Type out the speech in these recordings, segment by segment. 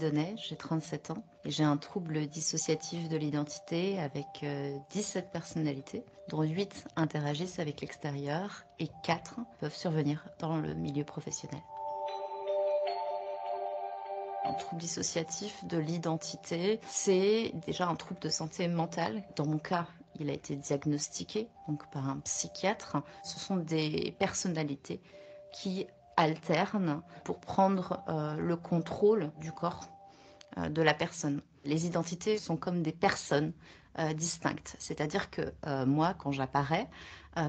Denay, j'ai 37 ans et j'ai un trouble dissociatif de l'identité avec 17 personnalités, dont 8 interagissent avec l'extérieur et 4 peuvent survenir dans le milieu professionnel. Un trouble dissociatif de l'identité, c'est déjà un trouble de santé mentale. Dans mon cas, il a été diagnostiqué donc par un psychiatre. Ce sont des personnalités qui alternent pour prendre le contrôle du corps de la personne. Les identités sont comme des personnes distinctes. C'est-à-dire que moi, quand j'apparais,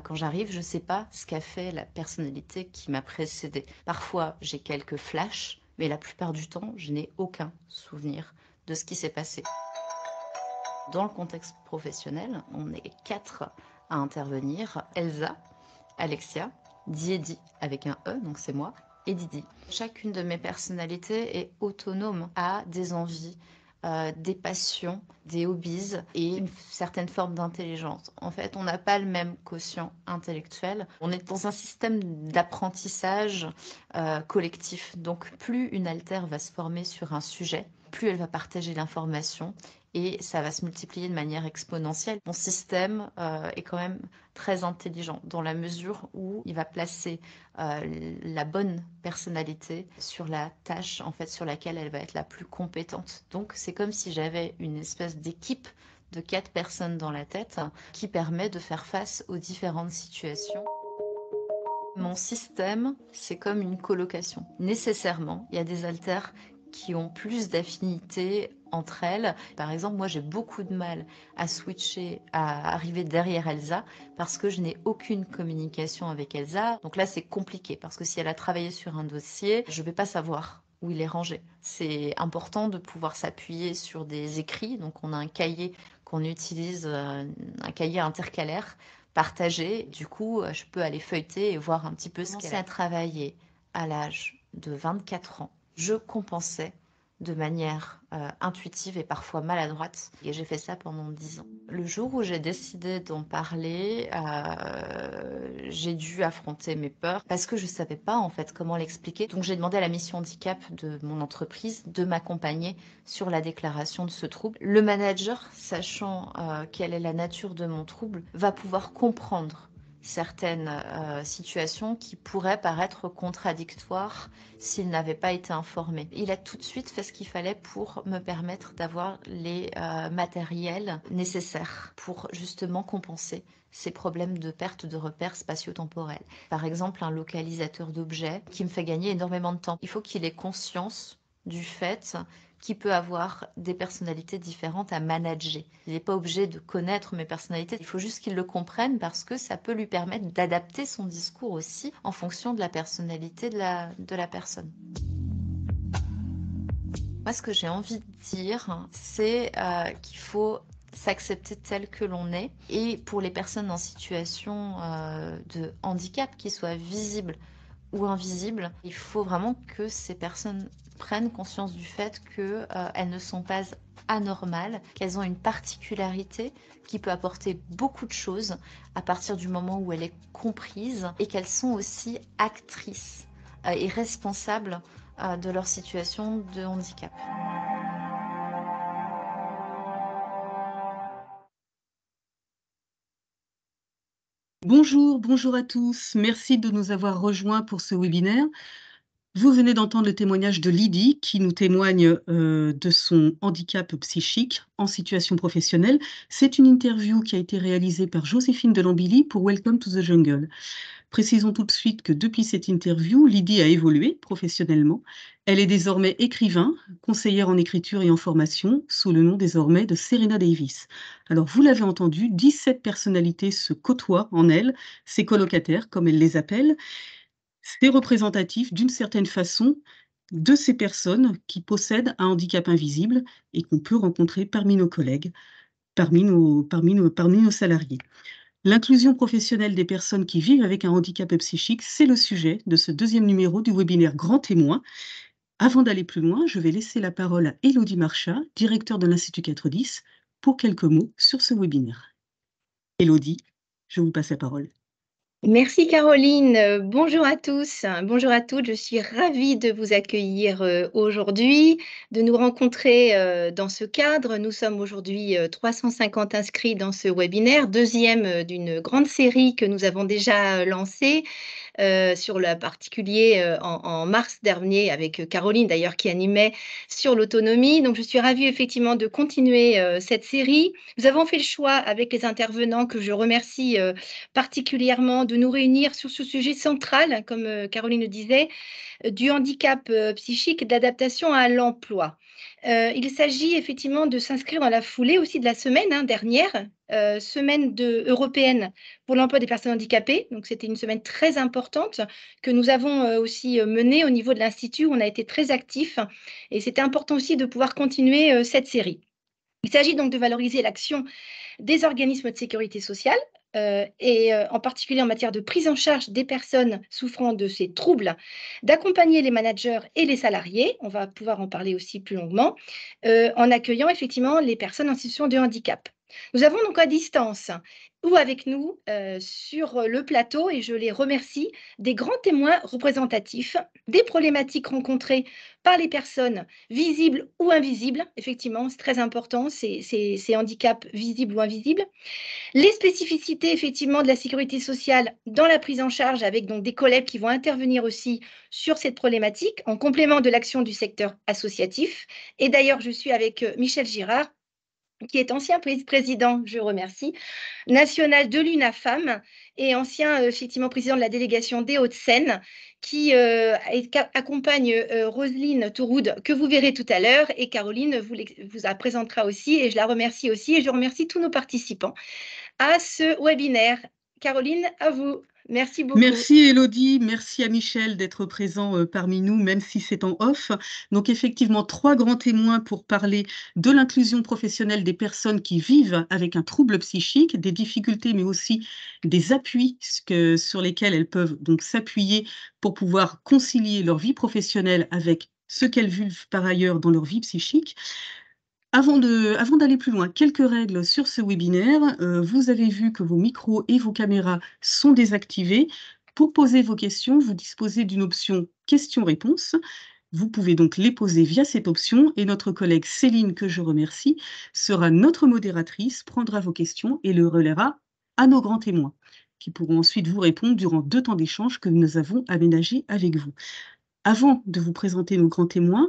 quand j'arrive, je ne sais pas ce qu'a fait la personnalité qui m'a précédée. Parfois, j'ai quelques flashs, mais la plupart du temps, je n'ai aucun souvenir de ce qui s'est passé. Dans le contexte professionnel, on est 4 à intervenir. Elsa, Alexia, Diedi avec un E, donc c'est moi, et Didi. Chacune de mes personnalités est autonome, a des envies, des passions, des hobbies et une certaine forme d'intelligence. En fait, on n'a pas le même quotient intellectuel. On est dans un système d'apprentissage collectif. Donc, plus une altère va se former sur un sujet, plus elle va partager l'information et ça va se multiplier de manière exponentielle. Mon système est quand même très intelligent dans la mesure où il va placer la bonne personnalité sur la tâche en fait sur laquelle elle va être la plus compétente. Donc c'est comme si j'avais une espèce d'équipe de 4 personnes dans la tête qui permet de faire face aux différentes situations. Mon système, c'est comme une colocation. Nécessairement, il y a des altères qui ont plus d'affinité entre elles. Par exemple, moi, j'ai beaucoup de mal à switcher, à arriver derrière Elsa parce que je n'ai aucune communication avec Elsa. Donc là, c'est compliqué parce que si elle a travaillé sur un dossier, je ne vais pas savoir où il est rangé. C'est important de pouvoir s'appuyer sur des écrits. Donc, on a un cahier qu'on utilise, un cahier intercalaire partagé. Du coup, je peux aller feuilleter et voir un petit peu ce qu'elle a travaillé à l'âge de 24 ans. Je compensais de manière intuitive et parfois maladroite. Et j'ai fait ça pendant 10 ans. Le jour où j'ai décidé d'en parler, j'ai dû affronter mes peurs parce que je ne savais pas en fait comment l'expliquer. Donc j'ai demandé à la mission handicap de mon entreprise de m'accompagner sur la déclaration de ce trouble. Le manager, sachant quelle est la nature de mon trouble, va pouvoir comprendre certaines situations qui pourraient paraître contradictoires s'il n'avait pas été informé. Il a tout de suite fait ce qu'il fallait pour me permettre d'avoir les matériels nécessaires pour justement compenser ces problèmes de perte de repères spatio-temporels. Par exemple, un localisateur d'objets qui me fait gagner énormément de temps. Il faut qu'il ait conscience du fait qui peut avoir des personnalités différentes à manager. Il n'est pas obligé de connaître mes personnalités, il faut juste qu'il le comprenne parce que ça peut lui permettre d'adapter son discours aussi en fonction de la personnalité de la personne. Moi, ce que j'ai envie de dire, c'est qu'il faut s'accepter tel que l'on est. Et pour les personnes en situation de handicap, qu'ils soient visibles ou invisibles, il faut vraiment que ces personnes prennent conscience du fait qu'elles ne sont pas anormales, qu'elles ont une particularité qui peut apporter beaucoup de choses à partir du moment où elle est comprise et qu'elles sont aussi actrices et responsables de leur situation de handicap. Bonjour, bonjour à tous. Merci de nous avoir rejoints pour ce webinaire. Vous venez d'entendre le témoignage de Lydie qui nous témoigne de son handicap psychique en situation professionnelle. C'est une interview qui a été réalisée par Joséphine Delambilly pour Welcome to the Jungle. Précisons tout de suite que depuis cette interview, Lydie a évolué professionnellement. Elle est désormais écrivain, conseillère en écriture et en formation, sous le nom désormais de Serena Davis. Alors, vous l'avez entendu, 17 personnalités se côtoient en elle, ses colocataires, comme elle les appelle. C'est représentatif, d'une certaine façon, de ces personnes qui possèdent un handicap invisible et qu'on peut rencontrer parmi nos collègues, parmi nos salariés. L'inclusion professionnelle des personnes qui vivent avec un handicap psychique, c'est le sujet de ce deuxième numéro du webinaire Grand Témoin. Avant d'aller plus loin, je vais laisser la parole à Élodie Marchat, directeur de l'Institut 410, pour quelques mots sur ce webinaire. Élodie, je vous passe la parole. Merci Caroline. Bonjour à tous, bonjour à toutes. Je suis ravie de vous accueillir aujourd'hui, de nous rencontrer dans ce cadre. Nous sommes aujourd'hui 350 inscrits dans ce webinaire, deuxième d'une grande série que nous avons déjà lancée. Sur le particulier en mars dernier avec Caroline d'ailleurs qui animait sur l'autonomie. Donc je suis ravie effectivement de continuer cette série. Nous avons fait le choix avec les intervenants que je remercie particulièrement de nous réunir sur ce sujet central, comme Caroline le disait, du handicap psychique et de l'adaptation à l'emploi. Il s'agit effectivement de s'inscrire dans la foulée aussi de la semaine dernière, semaine européenne pour l'emploi des personnes handicapées. Donc, c'était une semaine très importante que nous avons aussi menée au niveau de l'Institut. On a été très actifs et c'était important aussi de pouvoir continuer cette série. Il s'agit donc de valoriser l'action des organismes de sécurité sociale et en particulier en matière de prise en charge des personnes souffrant de ces troubles, d'accompagner les managers et les salariés, on va pouvoir en parler aussi plus longuement, en accueillant effectivement les personnes en situation de handicap. Nous avons donc à distance ou avec nous sur le plateau, et je les remercie, des grands témoins représentatifs des problématiques rencontrées par les personnes visibles ou invisibles. Effectivement, c'est très important, ces handicaps visibles ou invisibles. Les spécificités, effectivement, de la sécurité sociale dans la prise en charge, avec donc des collègues qui vont intervenir aussi sur cette problématique, en complément de l'action du secteur associatif. Et d'ailleurs, je suis avec Michel Girard, qui est ancien président, je remercie, national de l'UNAFAM et ancien effectivement président de la délégation des Hauts-de-Seine, qui accompagne Roselyne Touroud, que vous verrez tout à l'heure, et Caroline vous la présentera aussi, et je la remercie aussi, et je remercie tous nos participants à ce webinaire. Caroline, à vous. Merci beaucoup. Merci Élodie, merci à Michel d'être présent parmi nous, même si c'est en off. Donc effectivement, 3 grands témoins pour parler de l'inclusion professionnelle des personnes qui vivent avec un trouble psychique, des difficultés, mais aussi des appuis sur lesquels elles peuvent donc s'appuyer pour pouvoir concilier leur vie professionnelle avec ce qu'elles vivent par ailleurs dans leur vie psychique. Avant d'aller plus loin, quelques règles sur ce webinaire. Vous avez vu que vos micros et vos caméras sont désactivés. Pour poser vos questions, vous disposez d'une option questions-réponses. Vous pouvez donc les poser via cette option et notre collègue Céline, que je remercie, sera notre modératrice, prendra vos questions et le relaiera à nos grands témoins, qui pourront ensuite vous répondre durant 2 temps d'échange que nous avons aménagés avec vous. Avant de vous présenter nos grands témoins,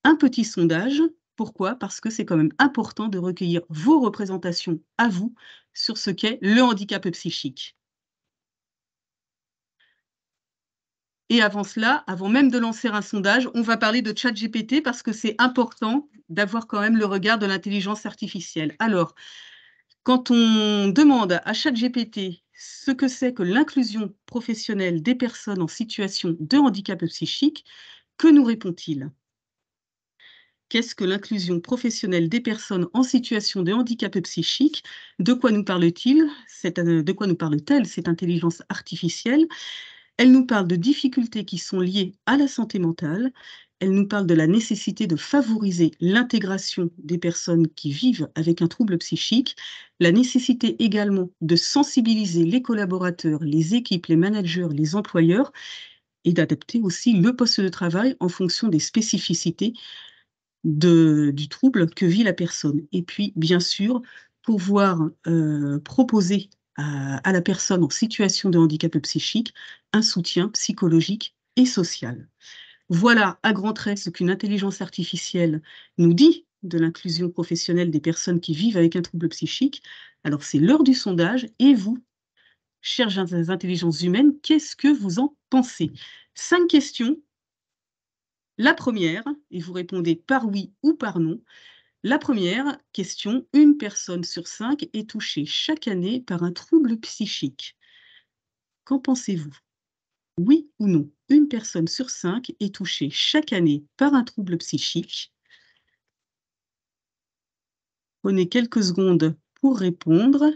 un petit sondage. Pourquoi? Parce que c'est quand même important de recueillir vos représentations à vous sur ce qu'est le handicap psychique. Et avant cela, avant même de lancer un sondage, on va parler de ChatGPT parce que c'est important d'avoir quand même le regard de l'intelligence artificielle. Alors, quand on demande à ChatGPT ce que c'est que l'inclusion professionnelle des personnes en situation de handicap psychique, que nous répond-il? Qu'est-ce que l'inclusion professionnelle des personnes en situation de handicap psychique? De quoi nous parle-t-il? De quoi nous parle-t-elle, cette intelligence artificielle? Elle nous parle de difficultés qui sont liées à la santé mentale. Elle nous parle de la nécessité de favoriser l'intégration des personnes qui vivent avec un trouble psychique, la nécessité également de sensibiliser les collaborateurs, les équipes, les managers, les employeurs et d'adapter aussi le poste de travail en fonction des spécificités du trouble que vit la personne. Et puis, bien sûr, pouvoir proposer à la personne en situation de handicap psychique un soutien psychologique et social. Voilà à grands traits ce qu'une intelligence artificielle nous dit de l'inclusion professionnelle des personnes qui vivent avec un trouble psychique. Alors, c'est l'heure du sondage. Et vous, chères intelligences humaines, qu'est-ce que vous en pensez? 5 questions. La première, et vous répondez par oui ou par non. La première question, une personne sur 5 est touchée chaque année par un trouble psychique. Qu'en pensez-vous? Oui ou non? Une personne sur 5 est touchée chaque année par un trouble psychique. Prenez quelques secondes pour répondre.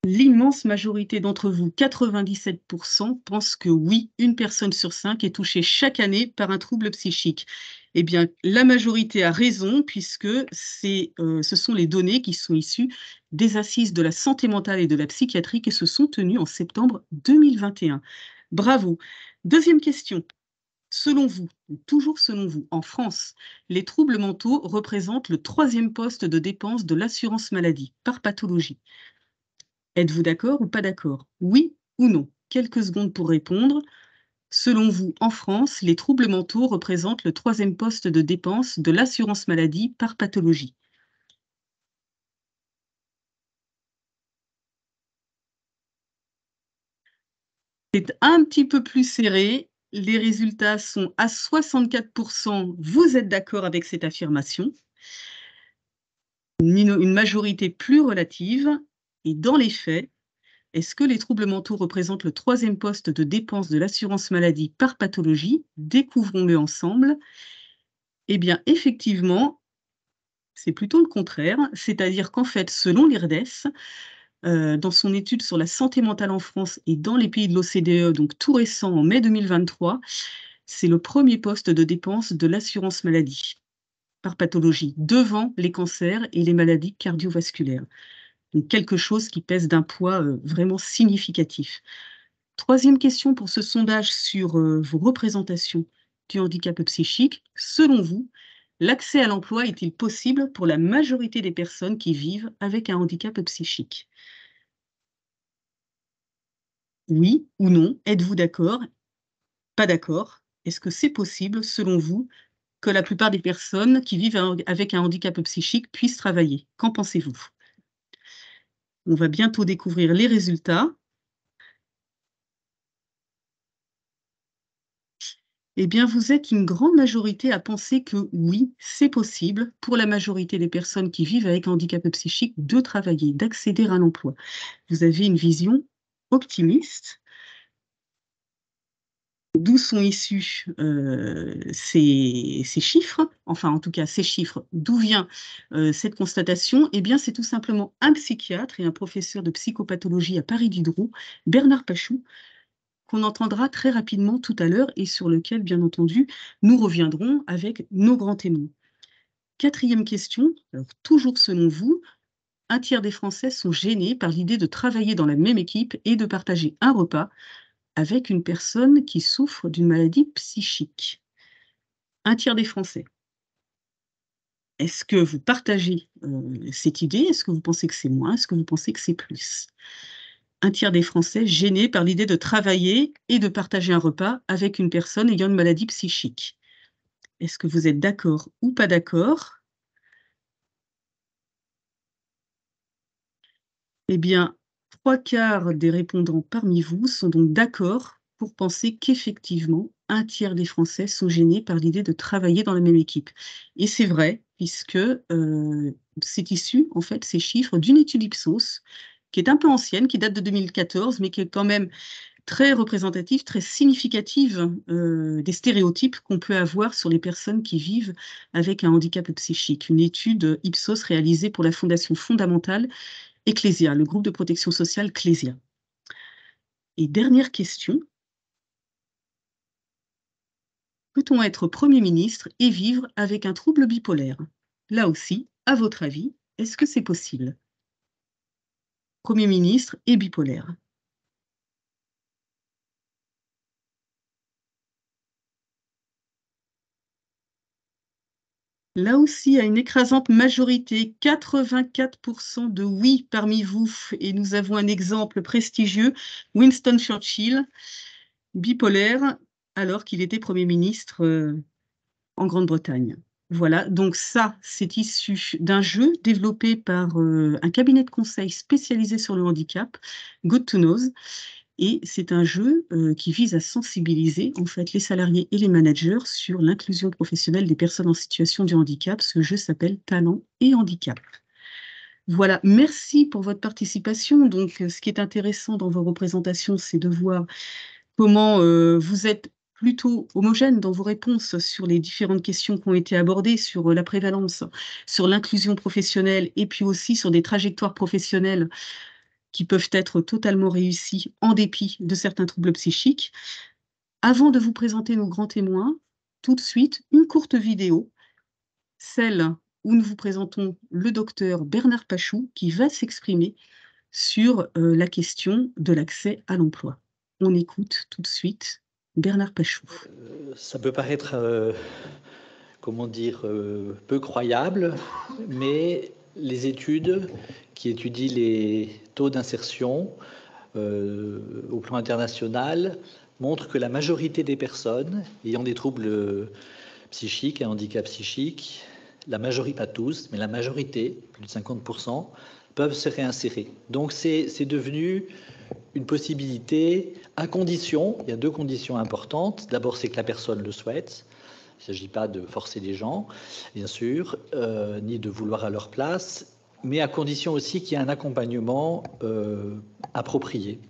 L'immense majorité d'entre vous, 97%, pensent que oui, une personne sur 5 est touchée chaque année par un trouble psychique. Eh bien, la majorité a raison, puisque ce sont les données qui sont issues des assises de la santé mentale et de la psychiatrie qui se sont tenues en septembre 2021. Bravo. Deuxième question. Selon vous, toujours selon vous, en France, les troubles mentaux représentent le 3e poste de dépenses de l'assurance maladie par pathologie. Êtes-vous d'accord ou pas d'accord? Oui ou non? Quelques secondes pour répondre. Selon vous, en France, les troubles mentaux représentent le 3e poste de dépenses de l'assurance maladie par pathologie. C'est un petit peu plus serré. Les résultats sont à 64%. Vous êtes d'accord avec cette affirmation? Une majorité plus relative. Et dans les faits, est-ce que les troubles mentaux représentent le 3e poste de dépenses de l'assurance maladie par pathologie? Découvrons-le ensemble. Eh bien, effectivement, c'est plutôt le contraire, c'est-à-dire qu'en fait, selon l'IRDES, dans son étude sur la santé mentale en France et dans les pays de l'OCDE, donc tout récent, en mai 2023, c'est le 1er poste de dépenses de l'assurance maladie par pathologie, devant les cancers et les maladies cardiovasculaires. Donc quelque chose qui pèse d'un poids vraiment significatif. 3e question pour ce sondage sur vos représentations du handicap psychique. Selon vous, l'accès à l'emploi est-il possible pour la majorité des personnes qui vivent avec un handicap psychique? Oui ou non? Êtes-vous d'accord? Pas d'accord? Est-ce que c'est possible, selon vous, que la plupart des personnes qui vivent avec un handicap psychique puissent travailler? Qu'en pensez-vous? On va bientôt découvrir les résultats. Eh bien, vous êtes une grande majorité à penser que oui, c'est possible pour la majorité des personnes qui vivent avec un handicap psychique de travailler, d'accéder à l'emploi. Vous avez une vision optimiste. D'où sont issus ces chiffres? Enfin, en tout cas, ces chiffres. D'où vient cette constatation? Eh bien, c'est tout simplement un psychiatre et un professeur de psychopathologie à Paris Diderot, Bernard Pachou, qu'on entendra très rapidement tout à l'heure et sur lequel, bien entendu, nous reviendrons avec nos grands témoins. 4e question, alors toujours selon vous, un tiers des Français sont gênés par l'idée de travailler dans la même équipe et de partager un repas avec une personne qui souffre d'une maladie psychique. Un tiers des Français. Est-ce que vous partagez cette idée? Est-ce que vous pensez que c'est moins? Est-ce que vous pensez que c'est plus? Un tiers des Français gênés par l'idée de travailler et de partager un repas avec une personne ayant une maladie psychique. Est-ce que vous êtes d'accord ou pas d'accord? Eh bien, 3/4 des répondants parmi vous sont donc d'accord pour penser qu'effectivement, un tiers des Français sont gênés par l'idée de travailler dans la même équipe. Et c'est vrai, puisque c'est issu, en fait, ces chiffres d'une étude Ipsos, qui est un peu ancienne, qui date de 2014, mais qui est quand même très représentative, très significative des stéréotypes qu'on peut avoir sur les personnes qui vivent avec un handicap psychique. Une étude Ipsos réalisée pour la Fondation fondamentale Ecclesia, le groupe de protection sociale Clésia. Et dernière question, peut-on être Premier ministre et vivre avec un trouble bipolaire? Là aussi, à votre avis, est-ce que c'est possible? Premier ministre et bipolaire. Là aussi, à une écrasante majorité, 84% de oui parmi vous. Et nous avons un exemple prestigieux, Winston Churchill, bipolaire, alors qu'il était Premier ministre en Grande-Bretagne. Voilà, donc ça, c'est issu d'un jeu développé par un cabinet de conseil spécialisé sur le handicap, Good to Know. Et c'est un jeu qui vise à sensibiliser en fait les salariés et les managers sur l'inclusion professionnelle des personnes en situation de handicap. Ce jeu s'appelle Talent et Handicap. Voilà, merci pour votre participation. Donc, ce qui est intéressant dans vos représentations, c'est de voir comment vous êtes plutôt homogène dans vos réponses sur les différentes questions qui ont été abordées, sur la prévalence, sur l'inclusion professionnelle et puis aussi sur des trajectoires professionnelles qui peuvent être totalement réussies en dépit de certains troubles psychiques. Avant de vous présenter nos grands témoins, tout de suite une courte vidéo, celle où nous vous présentons le docteur Bernard Pachou qui va s'exprimer sur la question de l'accès à l'emploi. On écoute tout de suite Bernard Pachou. Ça peut paraître, comment dire, peu croyable, mais les études qui étudient les taux d'insertion au plan international montrent que la majorité des personnes ayant des troubles psychiques, un handicap psychique, la majorité, pas tous, mais la majorité, plus de 50%, peuvent se réinsérer. Donc c'est devenu une possibilité à condition, il y a deux conditions importantes. D'abord, c'est que la personne le souhaite. Il ne s'agit pas de forcer les gens, bien sûr, ni de vouloir à leur place, mais à condition aussi qu'il y ait un accompagnement approprié.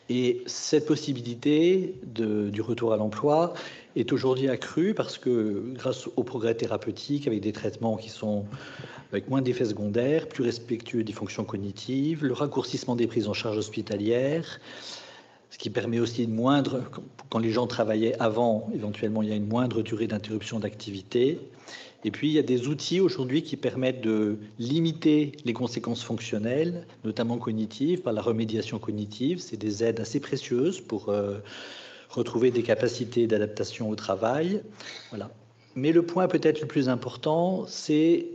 Et cette possibilité du retour à l'emploi est aujourd'hui accrue parce que grâce au progrès thérapeutique, avec des traitements qui sont avec moins d'effets secondaires, plus respectueux des fonctions cognitives, le raccourcissement des prises en charge hospitalières, ce qui permet aussi une moindre, quand les gens travaillaient avant, éventuellement il y a une moindre durée d'interruption d'activité. Et puis il y a des outils aujourd'hui qui permettent de limiter les conséquences fonctionnelles, notamment cognitives, par la remédiation cognitive. C'est des aides assez précieuses pour retrouver des capacités d'adaptation au travail. Voilà. Mais le point peut-être le plus important, c'est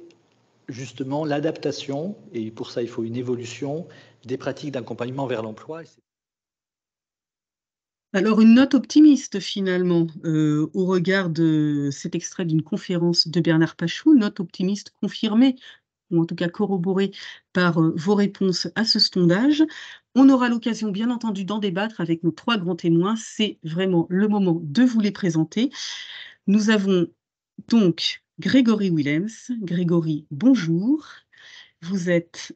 justement l'adaptation, et pour ça il faut une évolution des pratiques d'accompagnement vers l'emploi. Alors, une note optimiste finalement au regard de cet extrait d'une conférence de Bernard Pachou, note optimiste confirmée, ou en tout cas corroborée par vos réponses à ce sondage. On aura l'occasion, bien entendu, d'en débattre avec nos trois grands témoins. C'est vraiment le moment de vous les présenter. Nous avons donc Grégory Willems. Grégory, bonjour. Vous êtes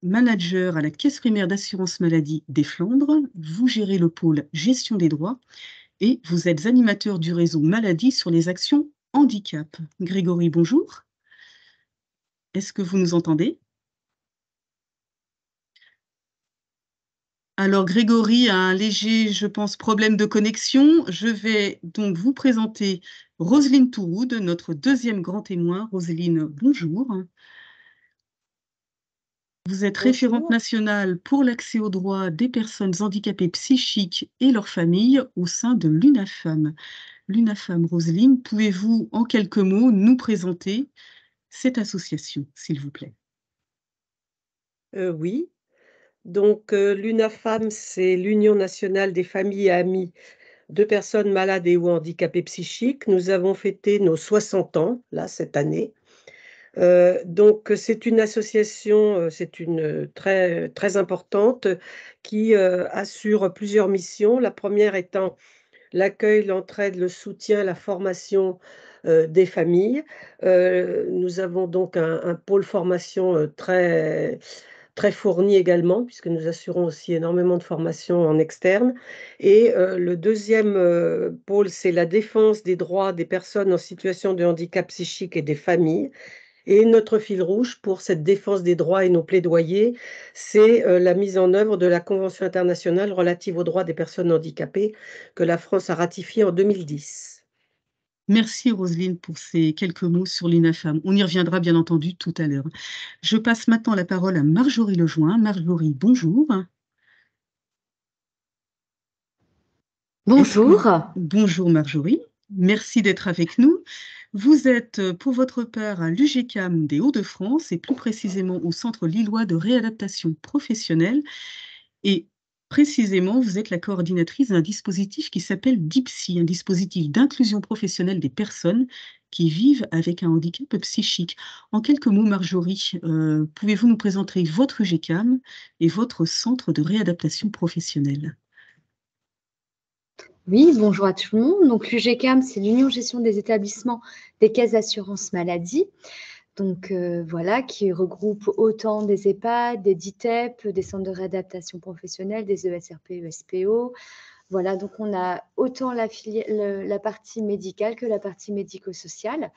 manager à la Caisse primaire d'assurance maladie des Flandres. Vous gérez le pôle gestion des droits et vous êtes animateur du réseau maladie sur les actions handicap. Grégory, bonjour. Est-ce que vous nous entendez? Alors, Grégory a un léger, je pense, problème de connexion. Je vais donc vous présenter Roselyne Touroud, notre deuxième grand témoin. Roselyne, bonjour. Vous êtes référente nationale pour l'accès aux droits des personnes handicapées psychiques et leurs familles au sein de l'UNAFAM. L'UNAFAM, Roselyne, pouvez-vous en quelques mots nous présenter cette association, s'il vous plaît? Oui. Donc, l'UNAFAM, c'est l'Union nationale des familles et amis de personnes malades et ou handicapées psychiques. Nous avons fêté nos 60 ans, là, cette année. Donc, c'est une association, c'est une très, très importante qui assure plusieurs missions. La première étant l'accueil, l'entraide, le soutien, la formation des familles. Nous avons donc un pôle formation très, très fourni également, puisque nous assurons aussi énormément de formations en externe. Et le deuxième pôle, c'est la défense des droits des personnes en situation de handicap psychique et des familles. Et notre fil rouge pour cette défense des droits et nos plaidoyers, c'est la mise en œuvre de la Convention internationale relative aux droits des personnes handicapées que la France a ratifiée en 2010. Merci Roselyne pour ces quelques mots sur l'UNAFAM. On y reviendra bien entendu tout à l'heure. Je passe maintenant la parole à Marjorie Lejoin. Marjorie, bonjour. Bonjour. Bonjour Marjorie, merci d'être avec nous. Vous êtes pour votre part à l'UGCAM des Hauts-de-France et plus précisément au Centre lillois de réadaptation professionnelle. Et précisément, vous êtes la coordinatrice d'un dispositif qui s'appelle DIPSY, un dispositif d'inclusion professionnelle des personnes qui vivent avec un handicap psychique. En quelques mots, Marjorie, pouvez-vous nous présenter votre UGCAM et votre centre de réadaptation professionnelle? Oui, bonjour à tout le monde. Donc, l'UGCAM, c'est l'Union Gestion des établissements des caisses d'assurance maladie. Donc, voilà, qui regroupe autant des EHPAD, des DITEP, des centres de réadaptation professionnelle, des ESRP, ESPO. Voilà, donc on a autant la partie médicale que la partie médico-sociale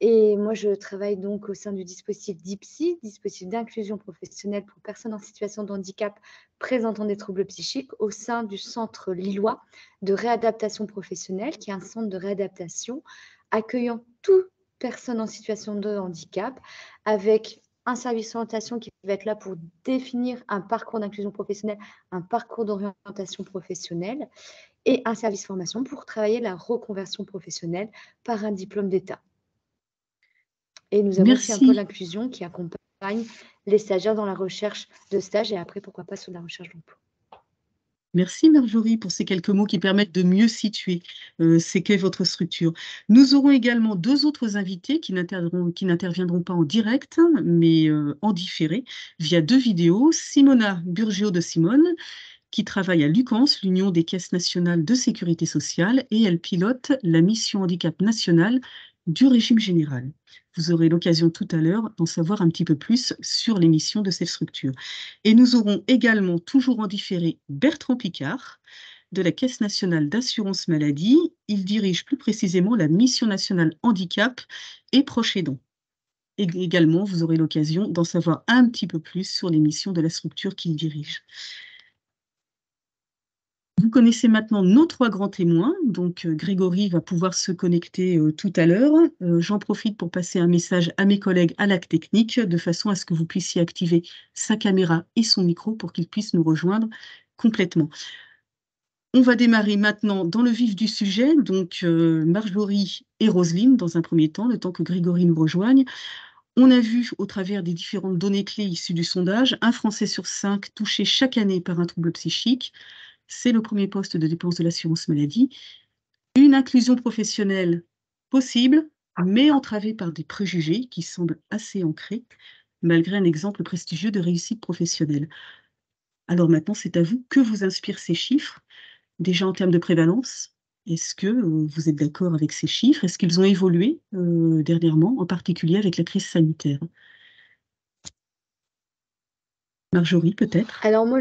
Et moi, je travaille donc au sein du dispositif DIPSY, dispositif d'inclusion professionnelle pour personnes en situation de handicap présentant des troubles psychiques, au sein du centre lillois de réadaptation professionnelle, qui est un centre de réadaptation accueillant toute personne en situation de handicap, avec un service d'orientation qui va être là pour définir un parcours d'inclusion professionnelle, un parcours d'orientation professionnelle, et un service formation pour travailler la reconversion professionnelle par un diplôme d'État. Et nous avons aussi un pôle Merci. inclusion qui accompagne les stagiaires dans la recherche de stage et après, pourquoi pas, sur la recherche d'emploi. Merci Marjorie pour ces quelques mots qui permettent de mieux situer c'est qu'est votre structure. Nous aurons également 2 autres invités qui n'interviendront pas en direct, mais en différé, via 2 vidéos. Simona Burgio de Simone, qui travaille à l'UCANS, l'Union des caisses nationales de sécurité sociale, et elle pilote la mission handicap nationale du régime général. Vous aurez l'occasion tout à l'heure d'en savoir un petit peu plus sur les missions de cette structure. Et nous aurons également, toujours en différé, Bertrand Picard, de la Caisse nationale d'assurance maladie. Il dirige plus précisément la mission nationale handicap et proches aidants. Et également, vous aurez l'occasion d'en savoir un petit peu plus sur les missions de la structure qu'il dirige. Vous connaissez maintenant nos 3 grands témoins, donc Grégory va pouvoir se connecter tout à l'heure. J'en profite pour passer un message à mes collègues à l'acte technique, de façon à ce que vous puissiez activer sa caméra et son micro pour qu'ils puissent nous rejoindre complètement. On va démarrer maintenant dans le vif du sujet, donc Marjorie et Roselyne dans un premier temps, le temps que Grégory nous rejoigne. On a vu au travers des différentes données clés issues du sondage, 1 Français sur 5 touché chaque année par un trouble psychique. C'est le premier poste de dépense de l'assurance maladie. Une inclusion professionnelle possible, mais entravée par des préjugés qui semblent assez ancrés, malgré un exemple prestigieux de réussite professionnelle. Alors maintenant, c'est à vous. Que vous inspirent ces chiffres? Déjà en termes de prévalence, est-ce que vous êtes d'accord avec ces chiffres? Est-ce qu'ils ont évolué dernièrement, en particulier avec la crise sanitaire? Marjorie, peut-être? Alors moi,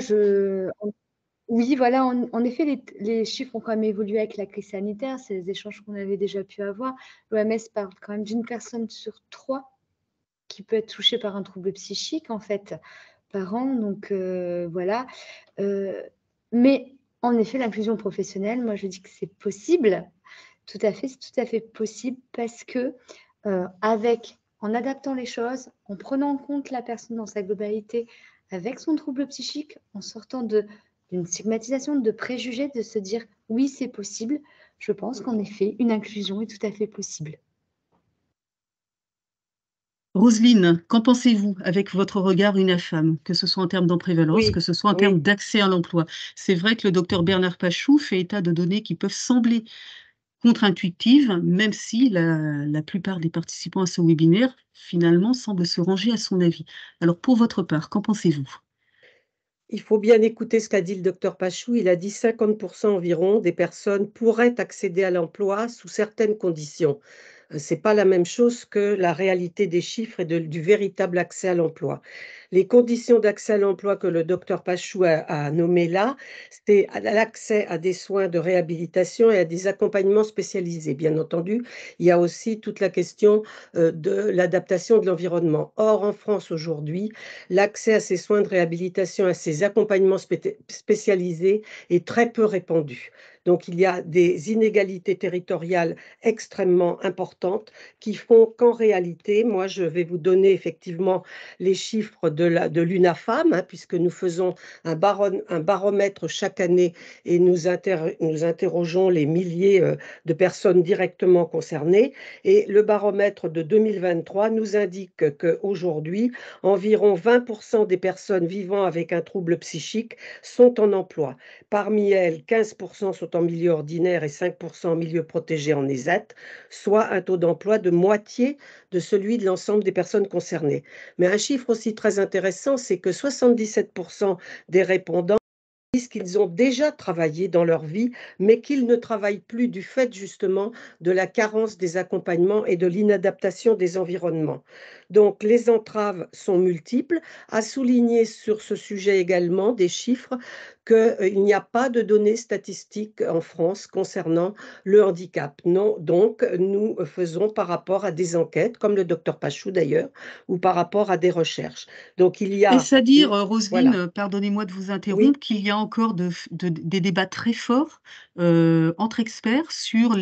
oui, voilà, en effet, les chiffres ont quand même évolué avec la crise sanitaire. C'est les échanges qu'on avait déjà pu avoir. L'OMS parle quand même d'une personne sur 3 qui peut être touchée par un trouble psychique, en fait, par an. Donc, voilà. Mais en effet, l'inclusion professionnelle, moi, je dis que c'est possible. Tout à fait, c'est tout à fait possible parce que, en adaptant les choses, en prenant en compte la personne dans sa globalité, avec son trouble psychique, en sortant d'une stigmatisation, de préjugés, de se dire « oui, c'est possible », je pense qu'en effet, une inclusion est tout à fait possible. Roselyne, qu'en pensez-vous avec votre regard UNAFAM, que ce soit en termes d'emprévalence, Oui, que ce soit en oui. termes d'accès à l'emploi? C'est vrai que le docteur Bernard Pachou fait état de données qui peuvent sembler contre-intuitives, même si la plupart des participants à ce webinaire, finalement, semblent se ranger à son avis. Alors, pour votre part, qu'en pensez-vous? Il faut bien écouter ce qu'a dit le docteur Pachou. Il a dit 50% environ des personnes pourraient accéder à l'emploi sous certaines conditions. Ce n'est pas la même chose que la réalité des chiffres et du véritable accès à l'emploi. Les conditions d'accès à l'emploi que le docteur Pachou a nommées là, c'est l'accès à des soins de réhabilitation et à des accompagnements spécialisés. Bien entendu, il y a aussi toute la question de l'adaptation de l'environnement. Or, en France aujourd'hui, l'accès à ces soins de réhabilitation, à ces accompagnements spécialisés est très peu répandu. Donc, il y a des inégalités territoriales extrêmement importantes qui font qu'en réalité, moi, je vais vous donner effectivement les chiffres de l'UNAFAM, hein, puisque nous faisons un baromètre chaque année et nous interrogeons les milliers de personnes directement concernées. Et le baromètre de 2023 nous indique qu'aujourd'hui, environ 20% des personnes vivant avec un trouble psychique sont en emploi. Parmi elles, 15% sont en milieu ordinaire et 5% en milieu protégé en ESAT, soit un taux d'emploi de moitié de celui de l'ensemble des personnes concernées. Mais un chiffre aussi très intéressant, c'est que 77% des répondants disent qu'ils ont déjà travaillé dans leur vie, mais qu'ils ne travaillent plus du fait justement de la carence des accompagnements et de l'inadaptation des environnements. Donc les entraves sont multiples. À souligner sur ce sujet également des chiffres qu'il n'y a pas de données statistiques en France concernant le handicap. Non, donc nous faisons par rapport à des enquêtes, comme le docteur Pachou d'ailleurs, ou par rapport à des recherches. Donc il y a... Est-ce à dire, Roselyne, Voilà. pardonnez-moi de vous Oui. interrompre, qu'il y a encore des débats très forts entre experts sur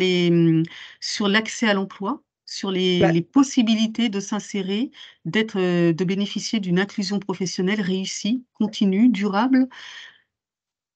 l'accès à l'emploi, sur Bah, les possibilités de s'insérer, de bénéficier d'une inclusion professionnelle réussie, continue, durable?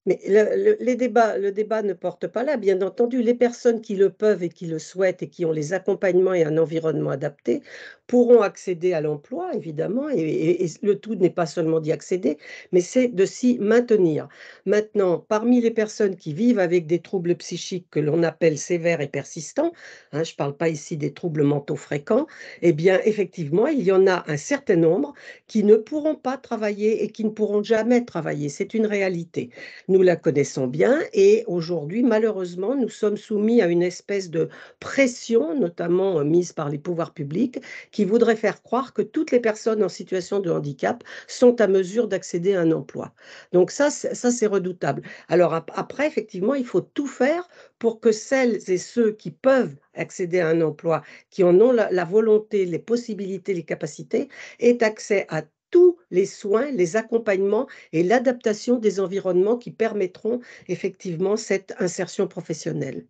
mais le débat ne porte pas là. Bien entendu, les personnes qui le peuvent et qui le souhaitent et qui ont les accompagnements et un environnement adapté pourront accéder à l'emploi, évidemment. Et le tout n'est pas seulement d'y accéder, mais c'est de s'y maintenir. Maintenant, parmi les personnes qui vivent avec des troubles psychiques que l'on appelle sévères et persistants, hein, je ne parle pas ici des troubles mentaux fréquents, eh bien, effectivement, il y en a un certain nombre qui ne pourront pas travailler et qui ne pourront jamais travailler. C'est une réalité. Nous la connaissons bien et aujourd'hui, malheureusement, nous sommes soumis à une espèce de pression, notamment mise par les pouvoirs publics, qui voudrait faire croire que toutes les personnes en situation de handicap sont à mesure d'accéder à un emploi. Donc ça, c'est redoutable. Alors après, effectivement, il faut tout faire pour que celles et ceux qui peuvent accéder à un emploi, qui en ont la volonté, les possibilités, les capacités, aient accès à tous les soins, les accompagnements et l'adaptation des environnements qui permettront effectivement cette insertion professionnelle.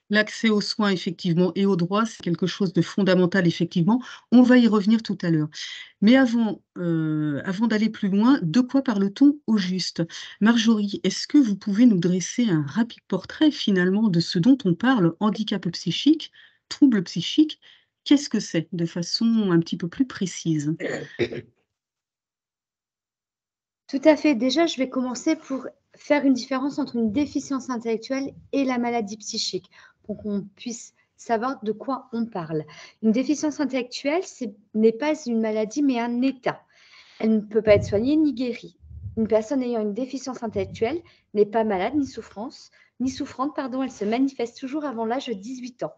L'accès aux soins, effectivement, et aux droits, c'est quelque chose de fondamental, effectivement. On va y revenir tout à l'heure. Mais avant d'aller plus loin, de quoi parle-t-on au juste? Marjorie, est-ce que vous pouvez nous dresser un rapide portrait, finalement, de ce dont on parle, handicap psychique, trouble psychique? Qu'est-ce que c'est, de façon un petit peu plus précise? Tout à fait. Déjà, je vais commencer pour faire une différence entre une déficience intellectuelle et la maladie psychique, pour qu'on puisse savoir de quoi on parle. Une déficience intellectuelle, n'est pas une maladie, mais un état. Elle ne peut pas être soignée ni guérie. Une personne ayant une déficience intellectuelle n'est pas malade ni souffrante, pardon, elle se manifeste toujours avant l'âge de 18 ans.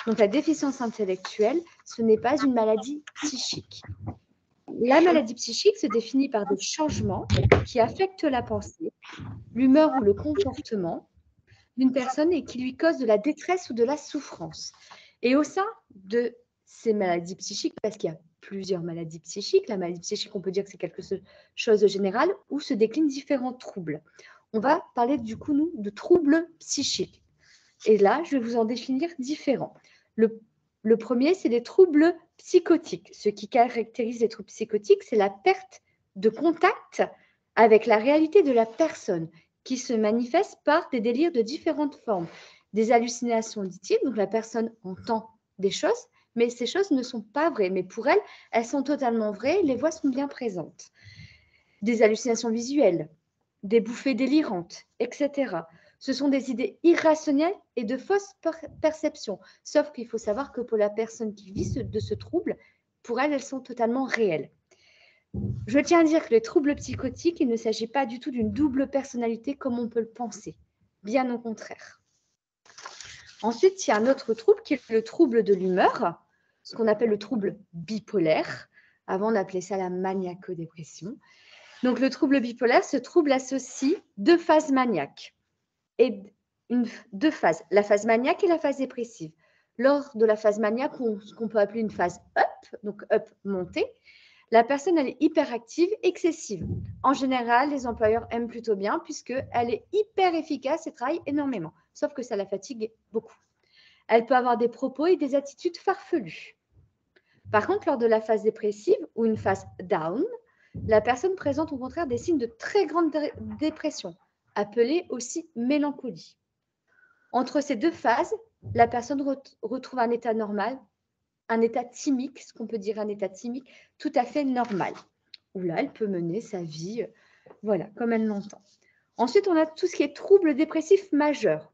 Donc la déficience intellectuelle, ce n'est pas une maladie psychique. La maladie psychique se définit par des changements qui affectent la pensée, l'humeur ou le comportement d'une personne et qui lui causent de la détresse ou de la souffrance. Et au sein de ces maladies psychiques, parce qu'il y a plusieurs maladies psychiques, la maladie psychique, on peut dire que c'est quelque chose de général, où se déclinent différents troubles. On va parler du coup, nous, de troubles psychiques. Et là, je vais vous en définir différents. Le premier, c'est les troubles psychotiques. Ce qui caractérise les troubles psychotiques, c'est la perte de contact avec la réalité de la personne qui se manifeste par des délires de différentes formes. Des hallucinations auditives, donc la personne entend des choses, mais ces choses ne sont pas vraies. Mais pour elle, elles sont totalement vraies, les voix sont bien présentes. Des hallucinations visuelles, des bouffées délirantes, etc. Ce sont des idées irrationnelles et de fausses perceptions. Sauf qu'il faut savoir que pour la personne qui vit de ce trouble, pour elle, elles sont totalement réelles. Je tiens à dire que les troubles psychotiques, il ne s'agit pas du tout d'une double personnalité comme on peut le penser. Bien au contraire. Ensuite, il y a un autre trouble qui est le trouble de l'humeur, ce qu'on appelle le trouble bipolaire. Avant, on appelait ça la maniaco-dépression. Donc, le trouble bipolaire, ce trouble associe deux phases maniaques. Et deux phases, la phase maniaque et la phase dépressive. Lors de la phase maniaque, ce qu'on peut appeler une phase up, donc up montée, la personne, elle est hyperactive, excessive. En général, les employeurs aiment plutôt bien puisqu'elle est hyper efficace et travaille énormément, sauf que ça la fatigue beaucoup. Elle peut avoir des propos et des attitudes farfelues. Par contre, lors de la phase dépressive ou une phase down, la personne présente au contraire des signes de très grande dépression, appelée aussi mélancolie. Entre ces deux phases, la personne retrouve un état normal, un état thymique, ce qu'on peut dire un état thymique, tout à fait normal, où là, elle peut mener sa vie, voilà, comme elle l'entend. Ensuite, on a tout ce qui est trouble dépressif majeur.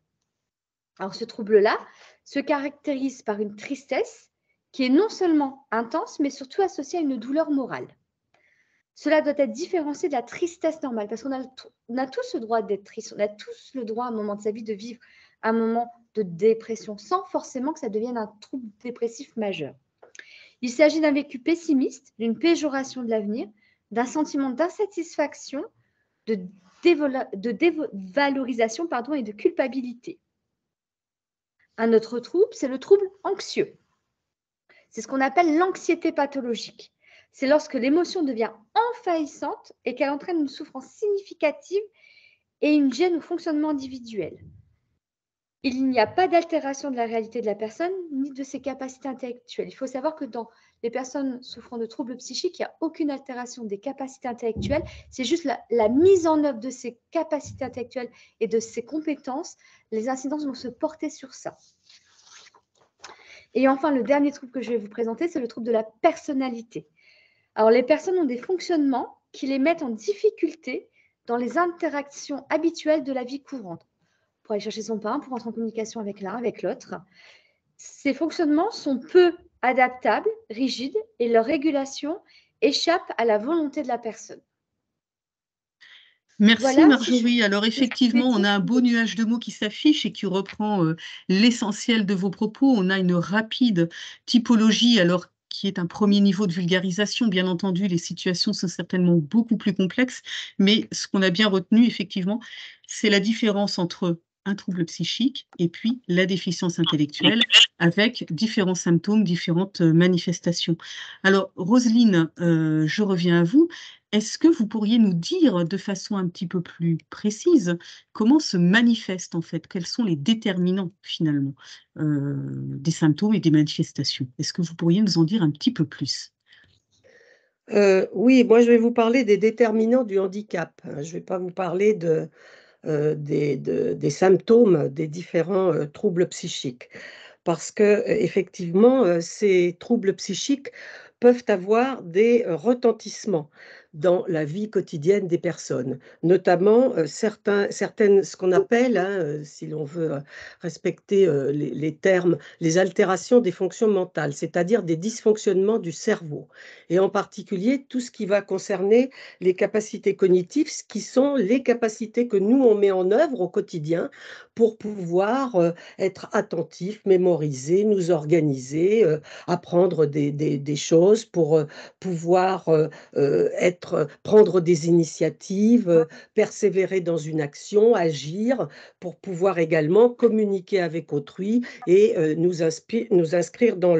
Alors, ce trouble-là se caractérise par une tristesse qui est non seulement intense, mais surtout associée à une douleur morale. Cela doit être différencié de la tristesse normale, parce qu'on a tous le droit d'être triste, on a tous le droit à un moment de sa vie de vivre un moment de dépression, sans forcément que ça devienne un trouble dépressif majeur. Il s'agit d'un vécu pessimiste, d'une péjoration de l'avenir, d'un sentiment d'insatisfaction, de dévalorisation et de culpabilité. Un autre trouble, c'est le trouble anxieux. C'est ce qu'on appelle l'anxiété pathologique. C'est lorsque l'émotion devient envahissante et qu'elle entraîne une souffrance significative et une gêne au fonctionnement individuel. Il n'y a pas d'altération de la réalité de la personne ni de ses capacités intellectuelles. Il faut savoir que dans les personnes souffrant de troubles psychiques, il n'y a aucune altération des capacités intellectuelles. C'est juste la mise en œuvre de ces capacités intellectuelles et de ces compétences. Les incidences vont se porter sur ça. Et enfin, le dernier trouble que je vais vous présenter, c'est le trouble de la personnalité. Alors, les personnes ont des fonctionnements qui les mettent en difficulté dans les interactions habituelles de la vie courante. Pour aller chercher son pain, pour entrer en communication avec l'un, avec l'autre. Ces fonctionnements sont peu adaptables, rigides, et leur régulation échappe à la volonté de la personne. Merci Voilà, Marjorie. Alors effectivement, on a un beau nuage de mots qui s'affiche et qui reprend l'essentiel de vos propos. On a une rapide typologie, alors qui est un premier niveau de vulgarisation. Bien entendu, les situations sont certainement beaucoup plus complexes, mais ce qu'on a bien retenu, effectivement, c'est la différence entre un trouble psychique et puis la déficience intellectuelle avec différents symptômes, différentes manifestations. Alors, Roselyne, je reviens à vous. Est-ce que vous pourriez nous dire de façon un petit peu plus précise comment se manifestent en fait, quels sont les déterminants finalement des symptômes et des manifestations? Est-ce que vous pourriez nous en dire un petit peu plus? Oui, moi je vais vous parler des déterminants du handicap. Je ne vais pas vous parler des symptômes des différents troubles psychiques. Parce que effectivement, ces troubles psychiques peuvent avoir des retentissements dans la vie quotidienne des personnes, notamment certaines, ce qu'on appelle, si l'on veut respecter les termes, les altérations des fonctions mentales, c'est-à-dire des dysfonctionnements du cerveau, et en particulier tout ce qui va concerner les capacités cognitives, ce qui sont les capacités que nous, on met en œuvre au quotidien pour pouvoir être attentif, mémoriser, nous organiser, apprendre des choses, pour pouvoir prendre des initiatives, persévérer dans une action, agir, pour pouvoir également communiquer avec autrui et nous inscrire dans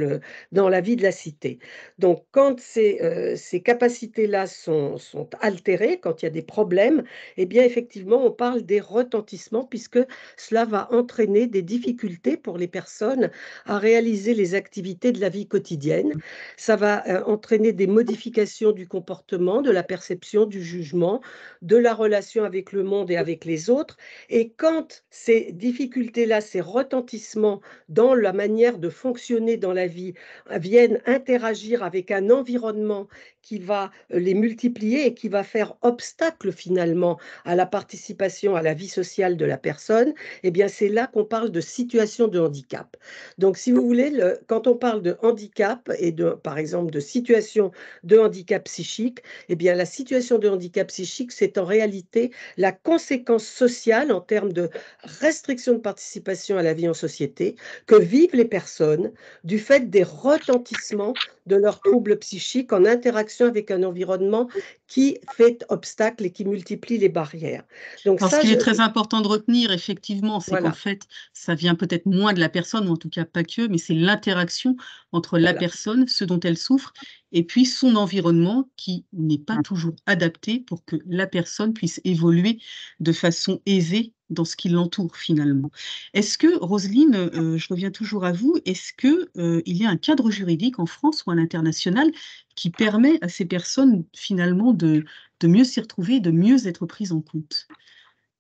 la vie de la cité. Donc, quand ces capacités-là sont altérées, quand il y a des problèmes, eh bien, effectivement, on parle des retentissements, puisque cela va entraîner des difficultés pour les personnes à réaliser les activités de la vie quotidienne. Ça va entraîner des modifications du comportement, de la perception, du jugement, de la relation avec le monde et avec les autres. Et quand ces difficultés-là, ces retentissements dans la manière de fonctionner dans la vie viennent interagir avec un environnement qui va les multiplier et qui va faire obstacle finalement à la participation à la vie sociale de la personne, eh bien c'est là qu'on parle de situation de handicap. Donc si vous voulez, quand on parle de handicap et par exemple de situation de handicap psychique, eh bien la situation de handicap psychique, c'est en réalité la conséquence sociale en termes de restriction de participation à la vie en société que vivent les personnes du fait des retentissements de leurs troubles psychiques en interaction avec un environnement qui fait obstacle et qui multiplie les barrières. Donc Alors, ça, ce qu'il est très important de retenir, effectivement, c'est Voilà. qu'en fait, ça vient peut-être moins de la personne, ou en tout cas pas que, mais c'est l'interaction entre la Voilà. personne, ce dont elle souffre, et puis son environnement qui n'est pas toujours adapté pour que la personne puisse évoluer de façon aisée dans ce qui l'entoure finalement. Est-ce que, Roselyne, je reviens toujours à vous, est-ce que il y a un cadre juridique en France ou à l'international qui permet à ces personnes finalement de mieux s'y retrouver, de mieux être prises en compte?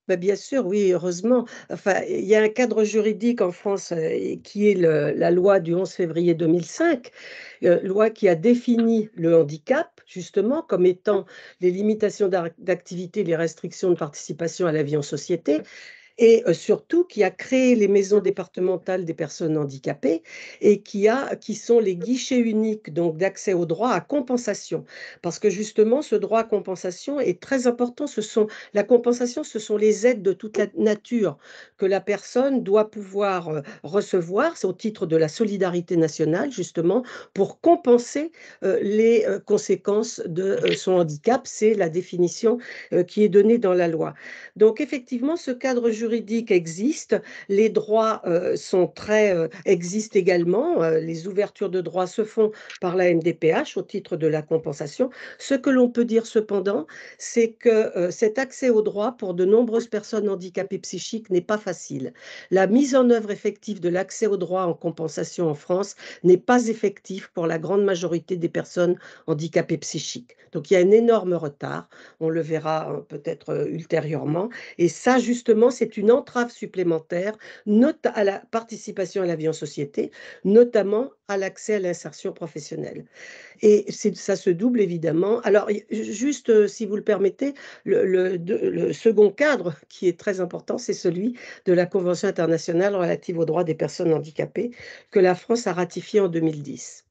Bah, bien sûr, oui, heureusement. Enfin, il y a un cadre juridique en France qui est la loi du 11 février 2005, loi qui a défini le handicap, justement, comme étant les limitations d'activité, les restrictions de participation à la vie en société. et surtout qui a créé les maisons départementales des personnes handicapées et qui sont les guichets uniques donc d'accès au droit à compensation. Parce que justement, ce droit à compensation est très important. La compensation, ce sont les aides de toute la nature que la personne doit pouvoir recevoir. C'est au titre de la solidarité nationale, justement, pour compenser les conséquences de son handicap. C'est la définition qui est donnée dans la loi. Donc, effectivement, ce cadre juridique existe. Les droits existent également. Les ouvertures de droits se font par la MDPH au titre de la compensation. Ce que l'on peut dire cependant, c'est que cet accès au droit pour de nombreuses personnes handicapées psychiques n'est pas facile. La mise en œuvre effective de l'accès au droit en compensation en France n'est pas effective pour la grande majorité des personnes handicapées psychiques. Donc il y a un énorme retard, on le verra peut-être ultérieurement, et ça justement c'est une entrave supplémentaire à la participation à la vie en société, notamment à l'accès à l'insertion professionnelle. Et ça se double évidemment. Alors, juste si vous le permettez, le second cadre qui est très important, c'est celui de la Convention internationale relative aux droits des personnes handicapées que la France a ratifiée en 2010.